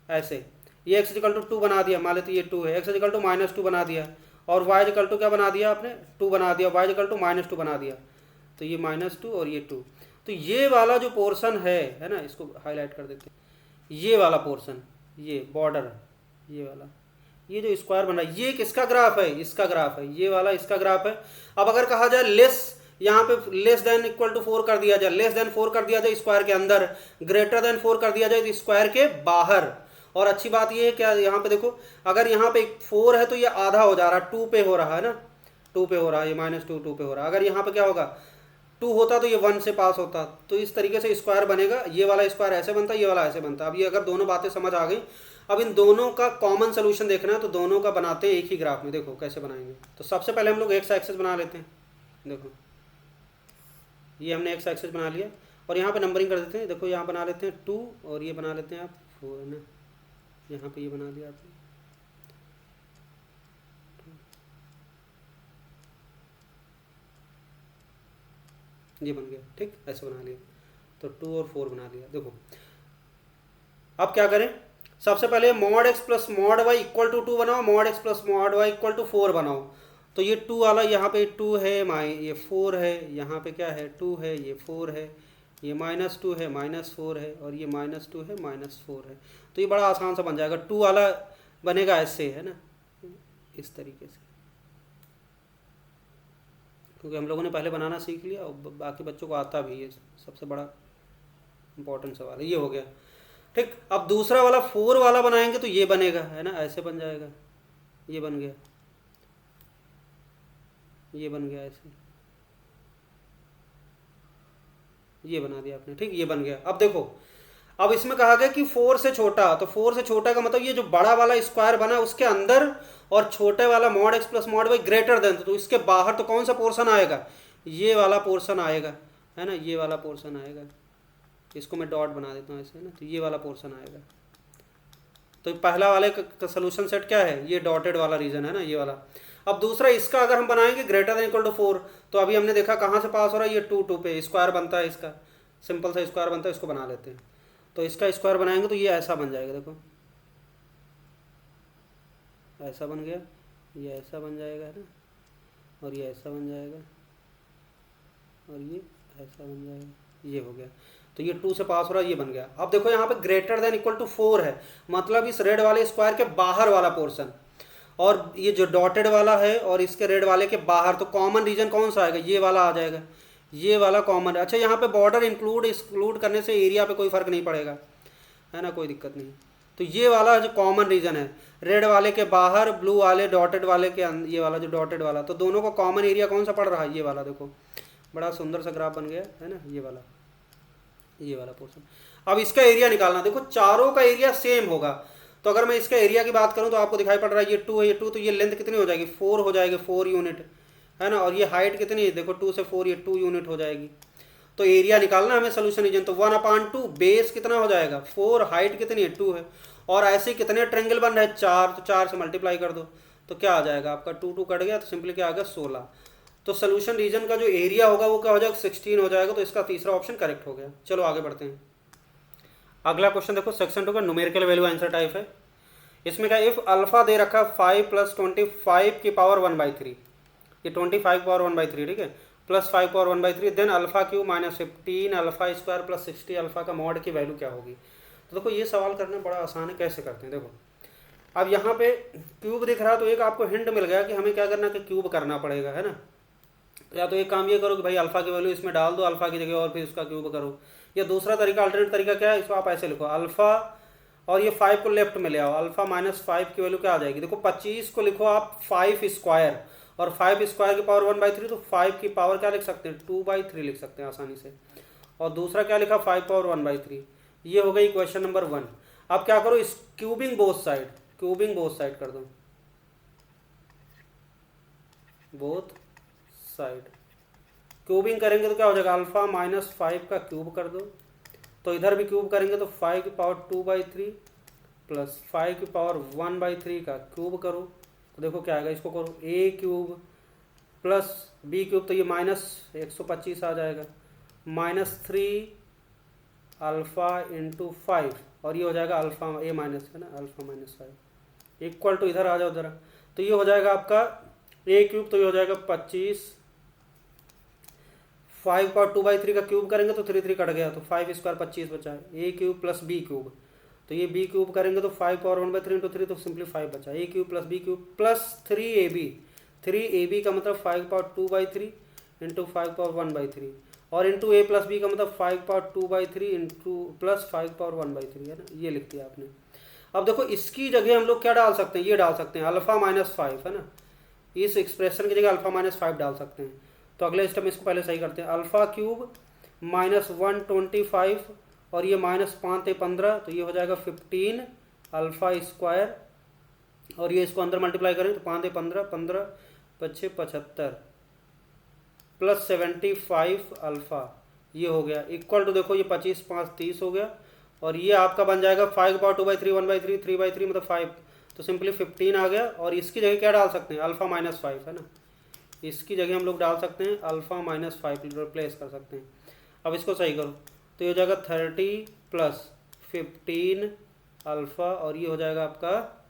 ऐसे, ये x इक्वल टू 2 बना दिया, मान लेते ये 2 है, x इक्वल टू -2 बना दिया, और y इक्वल टू क्या बना दिया आपने 2 बना दिया, y इक्वल टू -2 बना दिया, तो ये -2 और ये 2। तो ये वाला जो पोर्शन है ना, इसको हाईलाइट कर देते हैं, ये वाला पोर्शन, ये बॉर्डर, ये वाला, ये जो स्क्वायर बन रहा है, ये किसका ग्राफ है, इसका ग्राफ है, ये वाला इसका ग्राफ है। अब अगर कहा जाए लेस, यहाँ पे लेस देन इक्वल टू 4 कर दिया जाए, लेस देन 4 कर दिया जाए स्क्वायर के अंदर, ग्रेटर देन 4 कर दिया जाए स्क्वायर के बाहर। और अच्छी बात ये है क्या, यहाँ पे देखो अगर यहाँ पे 4 है तो ये आधा हो जा रहा है, 2 पे हो रहा है ना, 2 पे हो रहा है, ये -2 2 पे हो रहा है। अगर यहाँ पे क्या होगा 2 होता तो ये 1 से पास होता, तो इस तरीके से स्क्वायर बनेगा, ये वाला स्क्वायर ऐसे बनता, ये वाला ऐसे बनता। अब ये अगर दोनों बातें समझ आ गई, अब इन दोनों का कॉमन सोल्यूशन देखना है, तो दोनों का बनाते हैं एक ही ग्राफ में। देखो कैसे बनाएंगे, तो सबसे पहले हम लोग एक्स एक्सिस बना लेते हैं। देखो ये हमने एक्स एक्सिस बना लिया, और यहाँ पे नंबरिंग कर देते हैं। देखो यहाँ बना लेते हैं 2, और ये बना लेते हैं आप 4 है ना, यहाँ पे ये बना दिया आपने, ये बन गया, ठीक, ऐसे बना लिया, तो 2 और 4 बना लिया। देखो अब क्या करें, सबसे पहले mod x plus mod y equal to 2 बनाओ, mod x plus mod y equal to 4 बनाओ। तो ये 2 वाला यहाँ पे 2 है, ये 4 है, यहाँ पे क्या है 2 है, ये 4 है, ये -2 है, -4 है, और ये -2 है, -4 है। तो ये बड़ा आसान सा बन जाएगा, 2 वाला बनेगा ऐसे, है ना, इस तरीके से, क्योंकि हम लोगों ने पहले बनाना सीख लिया और बाकी बच्चों को आता भी है, सबसे बड़ा इंपॉर्टेंट सवाल है, ये हो गया, ठीक। अब दूसरा वाला 4 वाला बनाएंगे तो ये बनेगा, है ना, ऐसे बन जाएगा, ये बन गया, ये बन गया ऐसे, ये बना दिया आपने, ठीक, ये बन गया। अब देखो, अब इसमें कहा गया कि 4 से छोटा, तो 4 से छोटा का मतलब ये जो बड़ा वाला स्क्वायर बना उसके अंदर, और छोटे वाला mod x plus mod y greater than, तो इसके बाहर तो कौन सा पोर्शन आएगा, ये वाला पोर्शन आएगा, है ना, ये वाला पोर्शन आएगा, इसको मैं डॉट बना देता हूँ ऐसे, है ना, तो ये वाला पोर्शन आएगा। तो पहला वाले का सोल्यूशन सेट क्या है, ये डॉटेड वाला रीजन है ना, ये वाला। अब दूसरा इसका अगर हम बनाएंगे ग्रेटर देन इक्वल टू 4, तो अभी हमने देखा कहाँ से पास हो रहा है, ये 2 2 पे स्क्वायर बनता है, इसका सिंपल सा स्क्वायर बनता है, इसको बना लेते हैं। तो इसका स्क्वायर बनाएंगे तो ये ऐसा बन जाएगा, देखो ऐसा बन गया, ये ऐसा बन जाएगा, है ना, और ये ऐसा बन जाएगा, और ये ऐसा बन जाएगा, ये हो गया। तो ये 2 से पास हो रहा है, ये बन गया। अब देखो यहाँ पे ग्रेटर देन इक्वल टू 4 है, मतलब इस रेड वाले स्क्वायर के बाहर वाला पोर्शन, और ये जो डॉटेड वाला है और इसके रेड वाले के बाहर, तो कॉमन रीजन कौन सा आएगा, ये वाला आ जाएगा, ये वाला कॉमन है। अच्छा, यहाँ पे बॉर्डर इंक्लूड एक्सक्लूड करने से एरिया पे कोई फर्क नहीं पड़ेगा, है ना, कोई दिक्कत नहीं। तो ये वाला जो कॉमन रीजन है, रेड वाले के बाहर, ब्लू वाले डॉटेड वाले के ये वाला जो डॉटेड वाला, तो दोनों का कॉमन एरिया कौन सा पड़ रहा है, ये वाला। देखो बड़ा सुंदर सा ग्राफ बन गया, है ना, ये वाला पोर्शन। अब इसका एरिया निकालना, देखो चारों का एरिया सेम होगा, तो अगर मैं इसका एरिया की बात करूं तो आपको दिखाई पड़ रहा है ये 2 है, ये 2, तो ये लेंथ कितनी हो जाएगी 4 हो जाएगी, 4 यूनिट, है ना, और ये हाइट कितनी है, देखो 2 से 4, ये 2 यूनिट हो जाएगी। तो एरिया निकालना हमें सोल्यूशन रीजन, तो 1/2 बेस कितना हो जाएगा 4, हाइट कितनी है 2 है, और ऐसे कितने ट्रेंगल बन रहे हैं 4, तो 4 से मल्टीप्लाई कर दो, तो क्या आ जाएगा आपका 2 2 कट गया, तो सिंपली क्या आ गया 16। तो सोल्यूशन रीजन का जो एरिया होगा वो क्या हो जाएगा 16 हो जाएगा, तो इसका तीसरा ऑप्शन करेक्ट हो गया। चलो आगे बढ़ते हैं। अगला क्वेश्चन देखो, सेक्शन 2 का न्यूमेरिकल वैल्यू आंसर टाइप है। इसमें क्या, इफ अल्फा दे रखा 5 + 25 की पावर 1/3, ये 25 की पावर 1/3, ठीक है, +5 की power 1/3, then alpha cube -15 alpha square + 60 alpha का मॉड की वैल्यू क्या होगी। तो देखो ये सवाल करना बड़ा आसान है, कैसे करते हैं देखो। अब यहाँ पे क्यूब दिख रहा तो एक आपको हिंट मिल गया कि हमें क्या करना कि क्यूब करना पड़ेगा, है ना। या तो एक काम ये करो कि भाई अल्फा की वैल्यू इसमें डाल दो अल्फा की जगह और फिर उसका क्यूब करो। या दूसरा तरीका, अल्टरनेट तरीका क्या है, इसको आप ऐसे लिखो अल्फा और ये 5 को लेफ्ट में ले आओ, अल्फा -5 की वैल्यू क्या आ जाएगी, देखो 25 को लिखो आप 5 स्क्वायर और 5 स्क्वायर की पावर 1/3, तो 5 की पावर क्या लिख सकते हैं 2/3 लिख सकते हैं आसानी से। और दूसरा क्या लिखा 5 पावर 1/3। ये हो गई क्वेश्चन नंबर 1। अब क्या करो, इस cubing both side, cubing both side कर दो, बोथ साइड क्यूबिंग करेंगे तो क्या हो जाएगा अल्फा -5 का क्यूब कर दो, तो इधर भी क्यूब करेंगे तो 5 की पावर 2/3 प्लस 5 की पावर 1/3 का क्यूब करो तो देखो क्या आएगा, इसको करो a cube plus b cube, तो ये -125 आ जाएगा, -3 अल्फा इंटू 5 और ये हो जाएगा अल्फा a माइनस, है ना, अल्फा -5 इक्वल टू, इधर आ जाओ जरा, तो ये हो जाएगा आपका a क्यूब, तो ये हो जाएगा 25, 5 पावर 2/3 का क्यूब करेंगे तो 3 कट गया, तो 5 स्क्वायर 25 बचा है, a cube plus b cube, तो ये b क्यूब करेंगे तो 5 पावर 1/3 इंटू 3, तो सिंपली 5 बचा, a cube plus b cube plus 3ab का मतलब 5 पावर 2/3 इंटू 5 पावर 1/3 और इंटू a प्लस b का मतलब 5 पावर 2/3 इंटू प्लस 5 पावर 1/3, है ना, ये लिख दिया आपने। अब देखो इसकी जगह हम लोग क्या डाल सकते हैं, ये डाल सकते हैं अल्फा -5, है ना, इस एक्सप्रेशन की जगह अल्फा -5 डाल सकते हैं। तो अगले स्टेप में इसको पहले सही करते हैं, अल्फा क्यूब -125 और ये -5 × 15, तो ये हो जाएगा 15 अल्फा स्क्वायर और ये इसको अंदर मल्टीप्लाई करें तो 5 × 15, 15 × 5 = 75 प्लस 75 अल्फा, ये हो गया इक्वल टू, देखो ये 25 5 30 हो गया और ये आपका बन जाएगा 5 पावर 2/3 1/3 3/3 मतलब 5, तो सिंपली 15 आ गया। और इसकी जगह क्या डाल सकते हैं अल्फा -5, है ना, इसकी जगह हम लोग डाल सकते हैं अल्फा -5 रिप्लेस कर सकते हैं। अब इसको सही करो तो ये हो जाएगा 30 प्लस 15 अल्फा और ये हो जाएगा आपका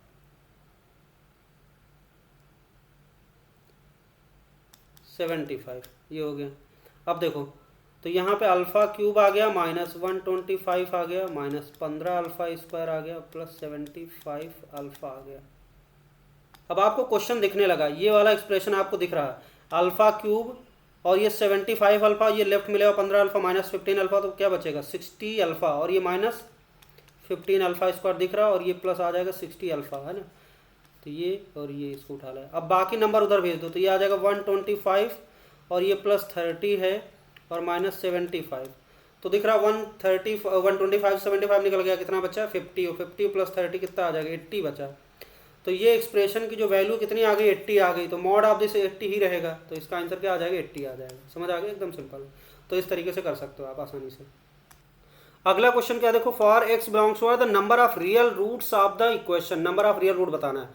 75, ये हो गया। अब देखो तो यहाँ पे अल्फा क्यूब आ गया -125 आ गया -15 अल्फा स्क्वायर आ गया प्लस 75 अल्फा आ गया। अब आपको क्वेश्चन दिखने लगा, ये वाला एक्सप्रेशन आपको दिख रहा है अल्फा क्यूब और ये 75 अल्फा, ये लेफ्ट मिलेगा 15 अल्फा -15 अल्फा, तो क्या बचेगा 60 अल्फा और ये -15 अल्फा स्क्वायर दिख रहा है और ये प्लस आ जाएगा 60 अल्फा, है ना, तो ये और ये इसको उठा लाए। अब बाकी नंबर उधर भेज दो तो ये आ जाएगा 125 और ये प्लस 30 है और -75, तो दिख रहा 130 125 75 निकल गया, कितना बचा 50 और 50 प्लस 30 कितना आ जाएगा 80 बचा। तो ये एक्सप्रेशन की जो वैल्यू कितनी आ गई 80 आ गई, तो मॉड ऑफ दिस 80 ही रहेगा, तो इसका आंसर क्या आ जाएगा 80 आ जाएगा। समझ आ गया, एकदम सिंपल। तो इस तरीके से कर सकते हो आप आसानी से। अगला क्वेश्चन क्या देखो, for x belongs to the number of real roots of the equation, number of real root बताना है।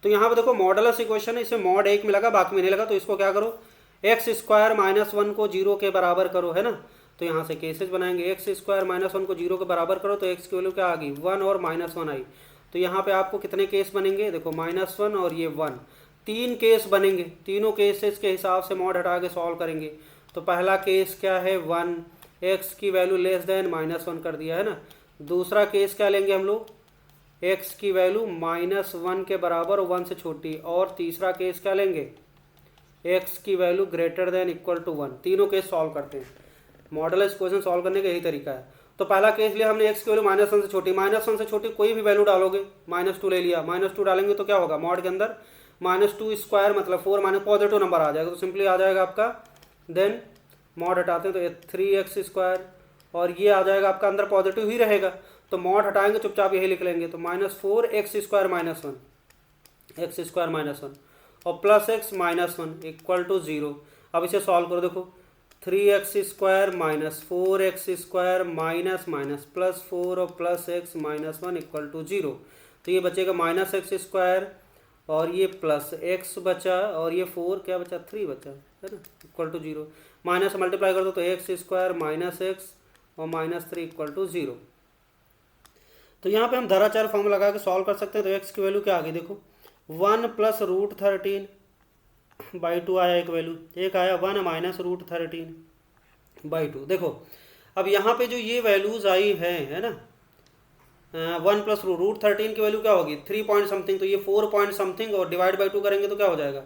तो यहाँ पे देखो मॉडुलस इक्वेशन है, इसे मॉड 1 में लगा बाकी में नहीं लगा, तो इसको क्या करो x² -1 को 0 के बराबर करो, है ना, तो यहाँ से केसेस बनाएंगे x² -1 को 0 के बराबर करो तो x की वैल्यू क्या आ गई 1 और -1 आई, तो यहाँ पे आपको कितने केस बनेंगे देखो -1 और ये 1, 3 केस बनेंगे, तीनों केसेस के हिसाब से मॉड हटा के सॉल्व करेंगे। तो पहला केस क्या है 1, x की वैल्यू लेस देन -1 कर दिया, है ना। दूसरा केस क्या लेंगे हम लोग x की वैल्यू -1 के बराबर 1 से छोटी, और तीसरा केस क्या लेंगे x की value greater than equal to 1। तीनों केस सॉल्व करते हैं, मॉडुलस इक्वेशन सॉल्व करने का यही तरीका है। तो पहला केस लिया हमने x की वैल्यू -1 से छोटी, -1 से छोटी कोई भी वैल्यू डालोगे, -2 ले लिया, -2 डालेंगे तो क्या होगा मॉड के अंदर -2 स्क्वायर मतलब 4 माइनस पॉजिटिव नंबर आ जाएगा, तो सिंपली आ जाएगा आपका, देन मॉड हटाते हैं तो ये 3x स्क्वायर और ये आ जाएगा आपका अंदर पॉजिटिव ही रहेगा, तो मॉड हटाएंगे चुपचाप यही लिख लेंगे, तो -4x स्क्वायर -1 x स्क्वायर -1 और प्लस x -1 इक्वल टू 0। अब इसे सॉल्व करो, देखो 3x square -4x square minus minus plus 4 और प्लस x -1 इक्वल टू 0, तो ये बचेगा -x स्क्वायर और ये प्लस x बचा और ये 4 क्या बचा 3 बचा, है ना, इक्वल टू 0। माइनस मल्टीप्लाई कर दो तो x स्क्वायर -x और -3 इक्वल टू 0। तो यहाँ पे हम धराचार फॉर्म लगा के सॉल्व कर सकते हैं। तो x की वैल्यू क्या आ गई देखो 1 + √13/2 आया एक वैल्यू, एक आया 1 - √13/2। देखो अब यहाँ पे जो ये वैल्यूज आई है ना, 1 प्लस रूट 13 की वैल्यू क्या होगी 3 पॉइंट समथिंग, तो ये 4 पॉइंट समथिंग और डिवाइड बाई 2 करेंगे तो क्या हो जाएगा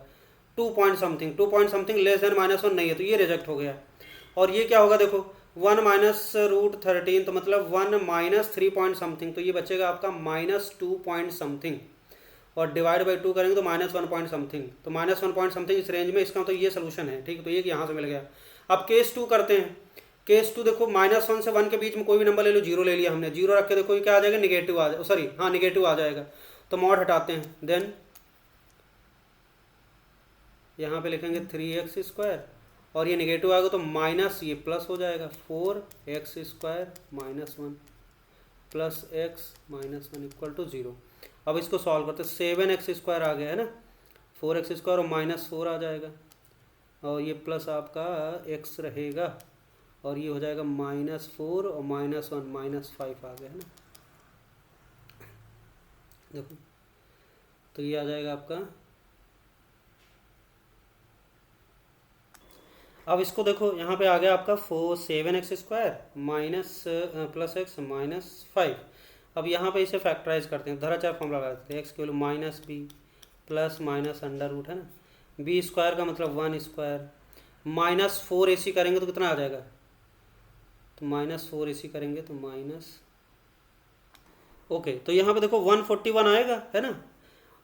2 point something, 2 point something less than -1 नहीं है, तो ये रिजेक्ट हो गया। और ये क्या होगा देखो 1 माइनस रूट 13 तो मतलब 1 माइनस 3 पॉइंट समथिंग, तो ये बचेगा आपका -2 पॉइंट समथिंग और डिवाइड बाई 2 करेंगे तो -1 पॉइंट समथिंग, तो -1 पॉइंट समथिंग इस रेंज में, इसका तो ये सोल्यूशन है। ठीक है, तो ये यहाँ से मिल गया। अब केस 2 करते हैं। केस 2 देखो -1 से 1 के बीच में कोई भी नंबर ले लो, जीरो ले लिया हमने, जीरो रख के देखो ये क्या आ जाएगा निगेटिव आ जाएगा, सॉरी हाँ निगेटिव आ जाएगा, तो मॉड हटाते हैं। देन यहाँ पे लिखेंगे 3x² और ये निगेटिव आएगा तो माइनस ये प्लस हो जाएगा 4x² -1 plus x -1 equal to 0। अब इसको सॉल्व करते 7x² आ गया है ना, 4x² और -4 आ जाएगा और ये प्लस आपका x रहेगा और ये हो जाएगा -4 और -1 -5 आ गया है ना। देखो तो ये आ जाएगा आपका। अब इसको देखो यहाँ पे आ गया आपका 7x² माइनस प्लस x -5। अब यहाँ पे इसे फैक्टराइज करते हैं, धराचार फॉर्मूला लगाते हैं, x की value -b plus minus under root है ना, b² का मतलब 1² -4ac करेंगे तो कितना आ जाएगा, तो -4ac करेंगे तो माइनस, ओके तो यहाँ पे देखो 141 आएगा है ना,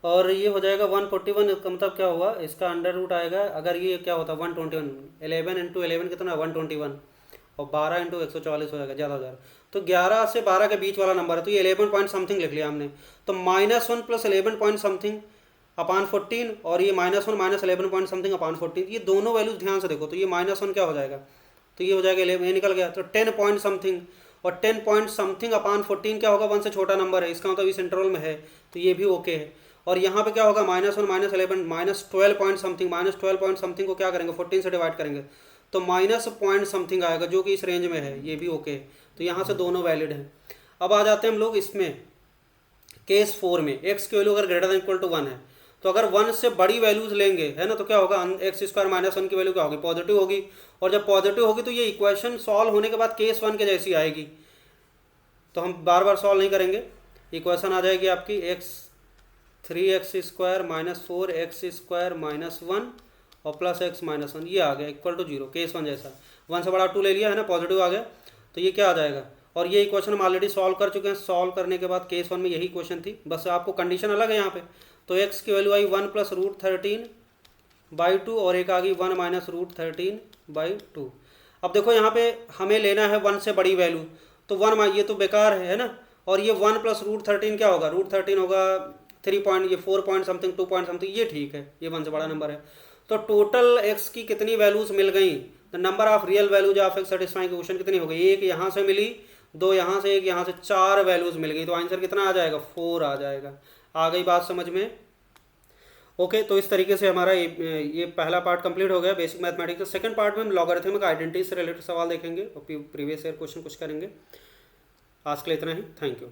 और ये हो जाएगा 141 का मतलब क्या हुआ, इसका अंडर रूट आएगा, अगर ये क्या होता 121, 11 इंटू 11 कितना 121 और 12 इंटू 144 हो जाएगा, ज़्यादा हो जाएगा, तो 11 से 12 के बीच वाला नंबर है, तो ये 11 पॉइंट समथिंग लिख लिया हमने, तो -1 प्लस 11 पॉइंट समथिंग अपान 14 और ये -1 माइनस 11 पॉइंट समथिंग अपान 14, ये दोनों वैल्यूज ध्यान से देखो, तो ये -1 क्या हो जाएगा, तो ये हो जाएगा 11, ये निकल गया, तो 10 पॉइंट समथिंग और 10 पॉइंट समथिंग अपान 14 क्या होगा 1 से छोटा नंबर है, इसका मतलब इस इंटरवल में है, तो ये भी ओके है। और यहाँ पे क्या होगा -1 -11 -12 पॉइंट समथिंग, -12 पॉइंट समथिंग को क्या करेंगे 14 से डिवाइड करेंगे तो माइनस पॉइंट समथिंग आएगा जो कि इस रेंज में है, ये भी ओके है, तो यहाँ से दोनों वैलिड हैं। अब आ जाते हैं हम लोग इसमें केस 4 में, x की वैल्यू अगर ग्रेटर देन इक्वल टू 1 है, तो अगर 1 से बड़ी वैल्यूज लेंगे है ना, तो क्या होगा x² -1 की वैल्यू क्या होगी पॉजिटिव होगी, और जब पॉजिटिव होगी तो ये इक्वेशन सॉल्व होने के बाद केस 1 के जैसी आएगी, तो हम बार बार सॉल्व नहीं करेंगे, इक्वेशन आ जाएगी आपकी 3x² -4x² -1 और प्लस x -1, ये आ गया इक्वल टू 0, केस 1 जैसा, 1 से बड़ा 2 ले लिया है ना, पॉजिटिव आ गया, तो ये क्या आ जाएगा, और ये इक्वेशन हम ऑलरेडी सॉल्व कर चुके हैं, सॉल्व करने के बाद केस 1 में यही क्वेश्चन थी, बस आपको कंडीशन अलग है यहाँ पे, तो x की वैल्यू आई 1 प्लस रूट 13/2 और एक आ गई 1 माइनस रूट 13/2। अब देखो यहाँ पे हमें लेना है 1 से बड़ी वैल्यू, तो 1 ये तो बेकार है ना, और ये 1 प्लस रूट 13 क्या होगा, रूट 13 होगा 3 पॉइंट, ये 4 पॉइंट समथिंग 2 पॉइंट समथिंग, ये ठीक है, ये 1 से बड़ा नंबर है। तो टोटल x की कितनी वैल्यूज मिल गई, the number of real values of x satisfying question कितनी हो गई, एक यहाँ से मिली, 2 यहाँ से, एक यहाँ से, 4 वैल्यूज मिल गई, तो आंसर कितना आ जाएगा 4 आ जाएगा। आ गई बात समझ में, ओके तो इस तरीके से हमारा ये पहला पार्ट कंप्लीट हो गया बेसिक मैथमेटिक्स। सेकंड पार्ट में हम लॉगरिथमिक आइडेंटिटी से रिलेटेड सवाल देखेंगे और प्रीवियस ईयर क्वेश्चन कुछ करेंगे। आज के लिए इतना ही, थैंक यू।